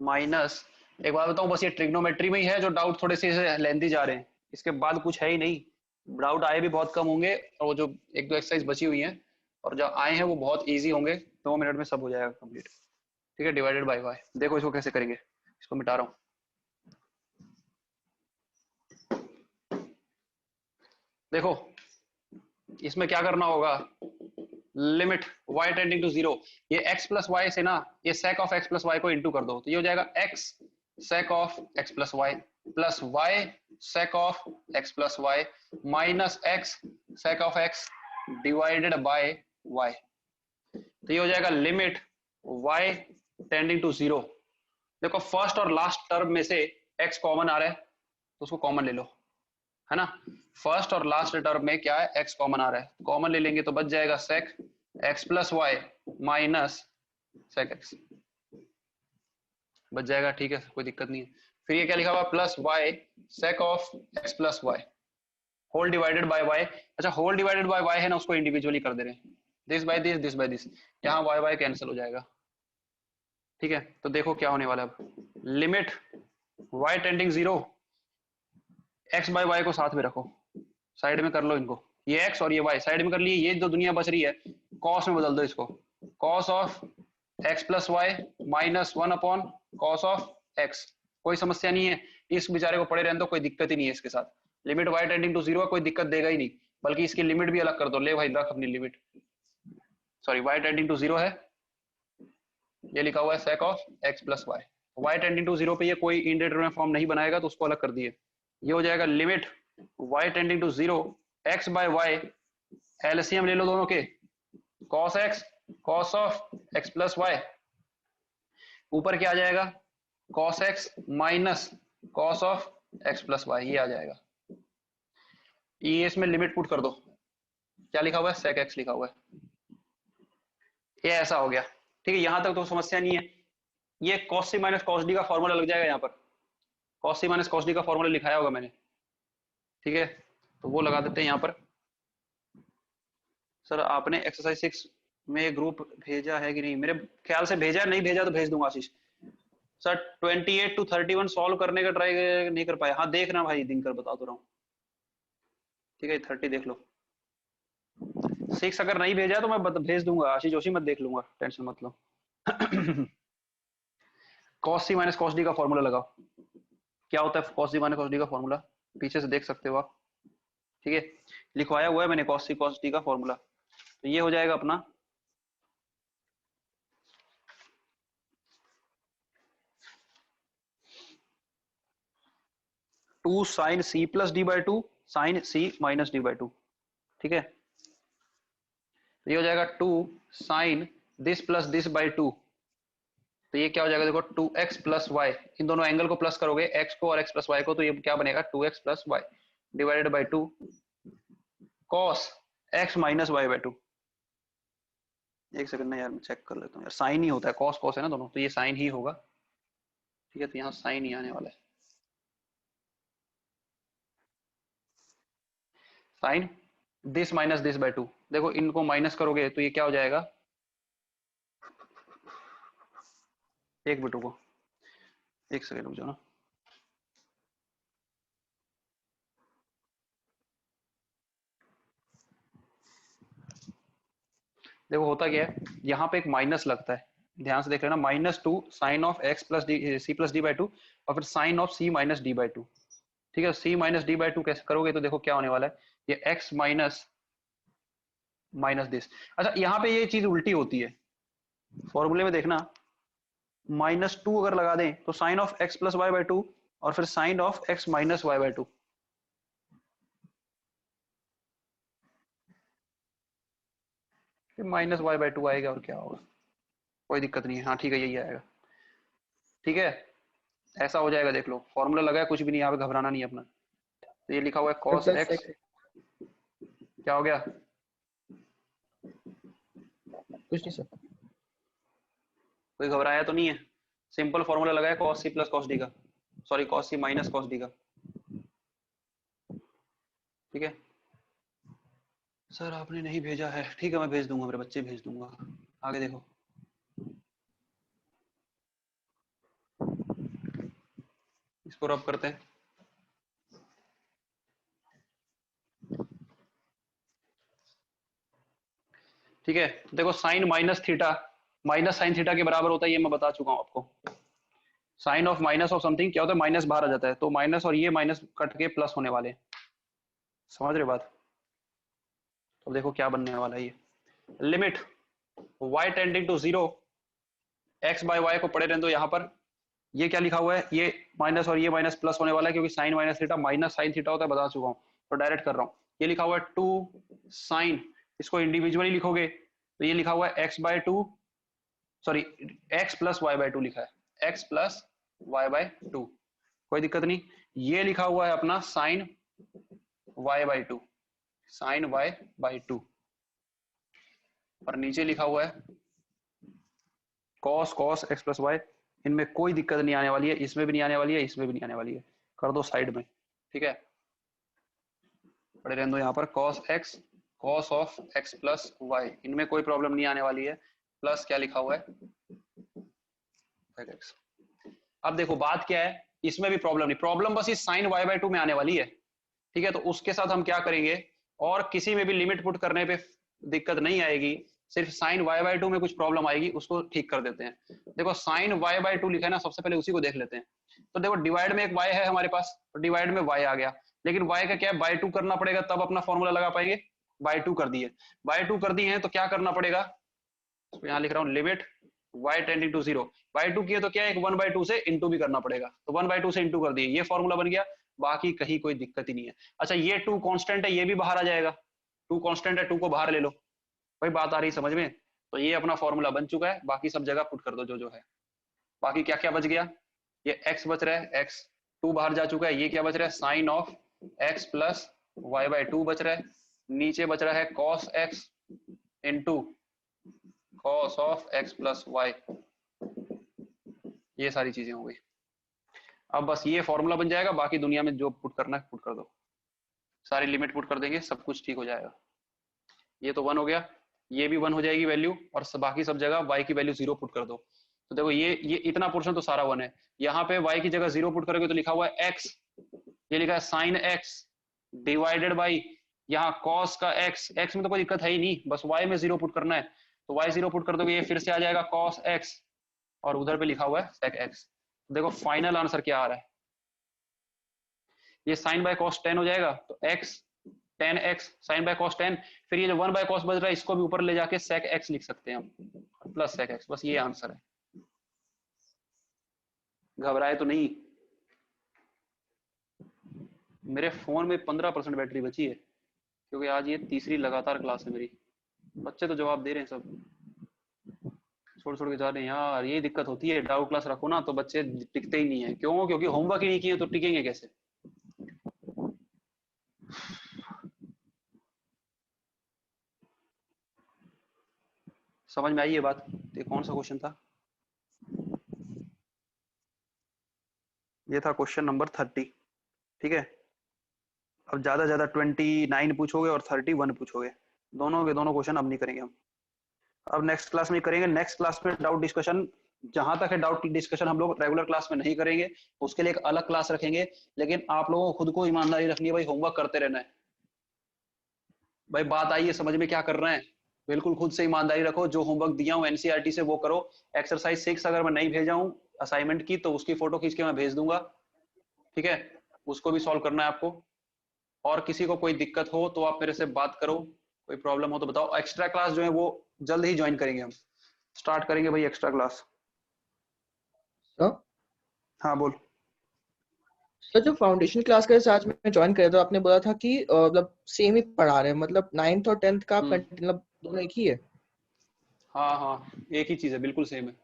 [SPEAKER 1] minus, एक बात बताऊं, बस ये ट्रिग्नोमेट्री में ही है जो डाउट थोड़े से लेंथी जा रहे हैं, इसके बाद कुछ है ही नहीं। डाउट आए भी बहुत कम होंगे, और वो जो एक दो एक्सरसाइज बची हुई हैं और जो आए हैं वो बहुत इजी होंगे, 2 मिनट में सब हो जाएगा कंप्लीट। ठीक है, डिवाइडेड बाय वाई। देखो इसको कैसे करेंगे, इसको मिटा रहा हूँ। देखो इसमें क्या करना होगा, लिमिट y टेंडिंग टू 0, ये x प्लस वाई से ना ये sec of x plus y को इंटू कर दो, तो ये हो जाएगा x sec of x plus y plus y sec of x plus y minus x sec of x divided by y। तो ये हो जाएगा लिमिट y टेंडिंग टू 0। देखो फर्स्ट और लास्ट टर्म में से x कॉमन आ रहा है तो उसको कॉमन ले लो, है ना। फर्स्ट और लास्ट टर्म में क्या है, x कॉमन आ रहा है, कॉमन ले लेंगे तो बच जाएगा sec x plus y minus sec x बच जाएगा। ठीक है, कोई दिक्कत नहीं है। फिर ये क्या लिखा हुआ, plus y sec of x plus y whole divided by y। अच्छा होल डिवाइडेड बाय y है ना, उसको इंडिविजुअली कर दे रहे हैं, this by this, this by this, यहाँ y कैंसिल हो जाएगा। ठीक है, तो देखो क्या होने वाला है अब, limit y tending 0, x by y को साथ में रखो, साइड में कर लो इनको, ये x और ये y साइड में कर लिए, ये जो दुनिया बच रही है cos में बदल दो इसको, cos of x plus y minus 1 upon cos of x। कोई समस्या नहीं है, इस बेचारे को पड़े रहने दो, कोई दिक्कत ही नहीं है इसके साथ। लिमिट y टेंडिंग टू 0 कोई दिक्कत देगा ही नहीं, बल्कि इसकी लिमिट भी अलग कर दो। ले भाई रख अपनी limit, sorry y tending to 0 है, ये लिखा हुआ है sec of x plus y, y tending to 0 पे ये कोई इंडेटरमिनेट फॉर्म नहीं बनाएगा तो उसको अलग कर दिए। ये हो जाएगा limit y tending to 0 x by y, LCM ले लो दोनों के, cos x cos of x plus y, ऊपर क्या आ जाएगा cos x minus cos of x plus y, ये आ जाएगा। ये इसमें लिमिट पुट कर दो, क्या लिखा हुआ है sec x लिखा हुआ है, ये ऐसा हो गया। ठीक है, यहां तक तो समस्या नहीं है। ये cos c minus cos d का फॉर्मूला लग जाएगा यहाँ पर, cos c minus cos d का फॉर्मूला लिखाया होगा मैंने। ठीक है, तो वो लगा देते हैं यहाँ पर। सर आपने एक्सरसाइज 6 में ग्रुप भेजा है कि नहीं, मेरे ख्याल से भेजा, नहीं भेजा तो भेज दूंगा आशीष। सर 28 to 31 सॉल्व करने का ट्राई नहीं कर पाया, हाँ देखना भाई, दिनकर बता तो रहा हूँ। ठीक है 30 देख लो, 6 अगर नहीं भेजा तो मैं भेज दूंगा, आशीष जोशी मत देख लूंगा, टेंशन मत लो। cos c minus cos d का फॉर्मूला लगाओ, क्या होता है cos c minus cos d का फॉर्मूला, पीछे से देख सकते हो आप। ठीक है, लिखवाया हुआ है मैंने cos c cos d का फॉर्मूला, तो ये हो जाएगा अपना 2 sin c plus D by 2 sin c minus D by 2। ठीक है, तो ये हो जाएगा 2 sin this plus this by 2, तो ये क्या हो जाएगा देखो 2x प्लस वाई, इन दोनों एंगल को प्लस करोगे x को और x प्लस वाई को, तो ये क्या बनेगा 2x plus y divided by 2 cos x minus y by 2। एक सेकंड ना यार, मैं चेक कर लेता हूँ यार, साइन ही होता है, cos cos है ना दोनों, तो ये साइन ही होगा। ठीक है, तो यहाँ साइन ही आने वाला है, sine this minus this by 2। देखो इनको माइनस करोगे तो ये क्या हो जाएगा, एक मिनट रुको, एक सेकंड रुक जाओ ना। देखो होता क्या है, यहाँ पे एक माइनस लगता है, ध्यान से देख लेना, -2 sine of x plus D C plus D by 2 और फिर sine of c minus D by 2। ठीक है, c माइनस डी बाई 2 कैसे करोगे, तो देखो क्या होने वाला है, ये x माइनस माइनस दिस। अच्छा यहाँ पे ये चीज उल्टी होती है, फॉर्मूले में देखना, -2 अगर लगा दें तो sine of x plus y by 2 और फिर sine of x minus y by 2। Minus y by 2 आएगा और क्या होगा, कोई दिक्कत नहीं है। हाँ ठीक है, यही आएगा। ठीक है, ऐसा हो जाएगा, देख लो फॉर्मूला लगा है, कुछ भी नहीं, यहाँ पे घबराना नहीं है अपना। तो ये लिखा हुआ है cos
[SPEAKER 2] प्लस
[SPEAKER 1] x,
[SPEAKER 2] x,
[SPEAKER 1] क्या हो गया,
[SPEAKER 2] कुछ नहीं सर।
[SPEAKER 1] कोई घबराया तो नहीं है, सिंपल फॉर्मूला लगा है cos c plus cos d का, sorry cos c minus cos d का। ठीक है सर आपने नहीं भेजा है, ठीक है मैं भेज दूंगा, मेरे बच्चे भेज दूंगा। आगे देखो, इसको रब करते हैं। ठीक है, देखो sine minus theta minus sine theta के बराबर होता है, ये मैं बता चुका हूं आपको। Sine of minus of something क्या होता है, माइनस बाहर आ जाता है, तो माइनस और ये माइनस कट के प्लस होने वाले हैं। समझ रहे बात? तो देखो क्या बनने वाला है ये, limit y tending to 0 x by y को पड़े रहने दो यहाँ पर। ये क्या लिखा हुआ है, ये माइनस और ये माइनस प्लस होने वाला है, क्योंकि sine minus theta minus sine theta होता है, बता चुका हूँ, तो डायरेक्ट कर रहा हूँ। ये लिखा हुआ है 2 साइन, इसको इंडिविजुअली लिखोगे तो ये लिखा हुआ है x by 2, sorry x plus y by 2 लिखा है, x प्लस वाई बाय 2, कोई दिक्कत नहीं। ये लिखा हुआ है अपना sine y by 2, sine y by 2, और नीचे लिखा हुआ है cos cos x plus Y. इनमें कोई दिक्कत नहीं आने वाली है, इसमें भी नहीं आने वाली है, इसमें भी नहीं आने वाली है, कर दो साइड में। ठीक है, पड़े रहने दो यहाँ पर cos x cos of x plus Y, इनमें कोई प्रॉब्लम नहीं आने वाली है। प्लस क्या लिखा हुआ है x। अब देखो बात क्या है, इसमें भी प्रॉब्लम नहीं, प्रॉब्लम बस इस साइन y बाय 2 में आने वाली है। ठीक है, तो उसके साथ हम क्या करेंगे, और किसी में भी लिमिट पुट करने पे दिक्कत नहीं आएगी, सिर्फ साइन y बाय 2 में कुछ प्रॉब्लम आएगी, उसको ठीक कर देते हैं। देखो साइन y बाय 2 लिखा है ना, सबसे पहले उसी को देख लेते हैं। तो देखो डिवाइड में एक y है हमारे पास, तो डिवाइड में y आ गया, लेकिन y का क्या है, बाय 2 करना पड़ेगा, तब अपना फॉर्मूला लगा पाएंगे। बाय 2 कर दिए, बाय 2 कर दिए हैं, तो क्या करना पड़ेगा, तो यहाँ लिख रहा हूँ limit y tending to 0, by 2 किए तो क्या है, एक 1 बाय 2 से इंटू भी करना पड़ेगा, तो 1 बाय 2 से इंटू कर दिए, ये फॉर्मूला बन गया, बाकी कहीं कोई दिक्कत ही नहीं है। अच्छा ये 2 कांस्टेंट है, ये भी बाहर आ जाएगा, 2 कांस्टेंट है, 2 को बाहर ले लो, भाई बात आ रही समझ में? तो ये अपना फॉर्मूला बन चुका है, बाकी सब जगह पुट कर दो जो जो है। बाकी क्या क्या बच गया, ये x बच रहा है, x 2 बाहर जा चुका है, ये क्या बच रहा है, sine of x plus y by 2 बच रहा है, नीचे बच रहा है cos x into cos of x plus y, ये सारी चीजें हो गई। अब बस ये फॉर्मूला बन जाएगा, बाकी दुनिया में जो पुट करना है पुट कर दो, सारी लिमिट पुट कर देंगे, सब कुछ ठीक हो जाएगा। ये तो 1 हो गया, ये भी 1 हो जाएगी वैल्यू, और बाकी सब जगह y की वैल्यू 0 पुट कर दो। तो देखो ये इतना पोर्शन तो सारा 1 है, यहाँ पे y की जगह 0 पुट करोगे तो लिखा हुआ है x, ये लिखा है साइन x डिवाइडेड बाई यहाँ cos का x में तो कोई दिक्कत है ही नहीं, बस y में 0 पुट करना है, तो y 0 पुट कर दोगे, ये फिर से आ जाएगा cos x, और उधर पे लिखा हुआ है sec x। देखो फाइनल आंसर क्या आ रहा है, ये साइन बाय cos 10 हो जाएगा, तो x 10x sign bye cos 10, फिर ये जो 1 बाय cos बच रहा है इसको भी ऊपर ले जाके sec x लिख सकते हैं हम, प्लस sec x, बस ये आंसर है। घबराए तो नहीं, मेरे फोन में 15% बैटरी बची है, क्योंकि आज ये तीसरी लगातार क्लास है मेरी। बच्चे तो जवाब दे रहे हैं सब, छोड़ छोड़ के जा रहे हैं यार, ये दिक्कत होती है, डाउट क्लास रखो ना तो बच्चे टिकते ही नहीं है। क्यों? क्योंकि होमवर्क ही नहीं किए तो टिकेंगे कैसे? समझ में आई ये बात? ये कौन सा क्वेश्चन था? ये था क्वेश्चन नंबर 30। ठीक है, अब ज्यादा ज्यादा 29 पूछोगे और 31 पूछोगे, दोनों के दोनों क्वेश्चन अब नहीं करेंगे हम, अब नेक्स्ट क्लास में करेंगे। नेक्स्ट क्लास में डाउट डिस्कशन, जहां तक है डाउट डिस्कशन हम लोग रेगुलर क्लास में नहीं करेंगे, उसके लिए एक अलग क्लास रखेंगे। लेकिन आप लोगों को खुद को ईमानदारी रखनी है भाई, होमवर्क करते रहना है भाई। बात आई है समझ में क्या कर रहे हैं? बिल्कुल खुद से ईमानदारी रखो, जो होमवर्क दिया हूं एनसीईआरटी से वो करो। एक्सरसाइज 6 अगर मैं नहीं भेजा हूं असाइनमेंट की तो उसकी फोटो खींच के मैं भेज दूंगा, ठीक है, उसको भी सॉल्व करना है आपको। और किसी को कोई दिक्कत हो तो आप मेरे से बात करो, कोई प्रॉब्लम हो तो बताओ। एक्स्ट्रा क्लास जो है वो जल्द ही ज्वाइन करेंगे, हम स्टार्ट करेंगे भाई एक्स्ट्रा क्लास। हाँ बोल।
[SPEAKER 2] सर जो फाउंडेशन क्लास के साथ में ज्वाइन करे तो आपने बोला था कि मतलब सेम ही पढ़ा रहे हैं, मतलब 9th और 10th का मतलब दोनों एक ही है?
[SPEAKER 1] हाँ हाँ एक ही चीज है, बिल्कुल सेम है।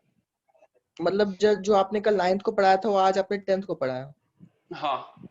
[SPEAKER 2] मतलब जो आपने कल 9th को पढ़ाया था वो आज आपने 10th को पढ़ाया?
[SPEAKER 1] हाँ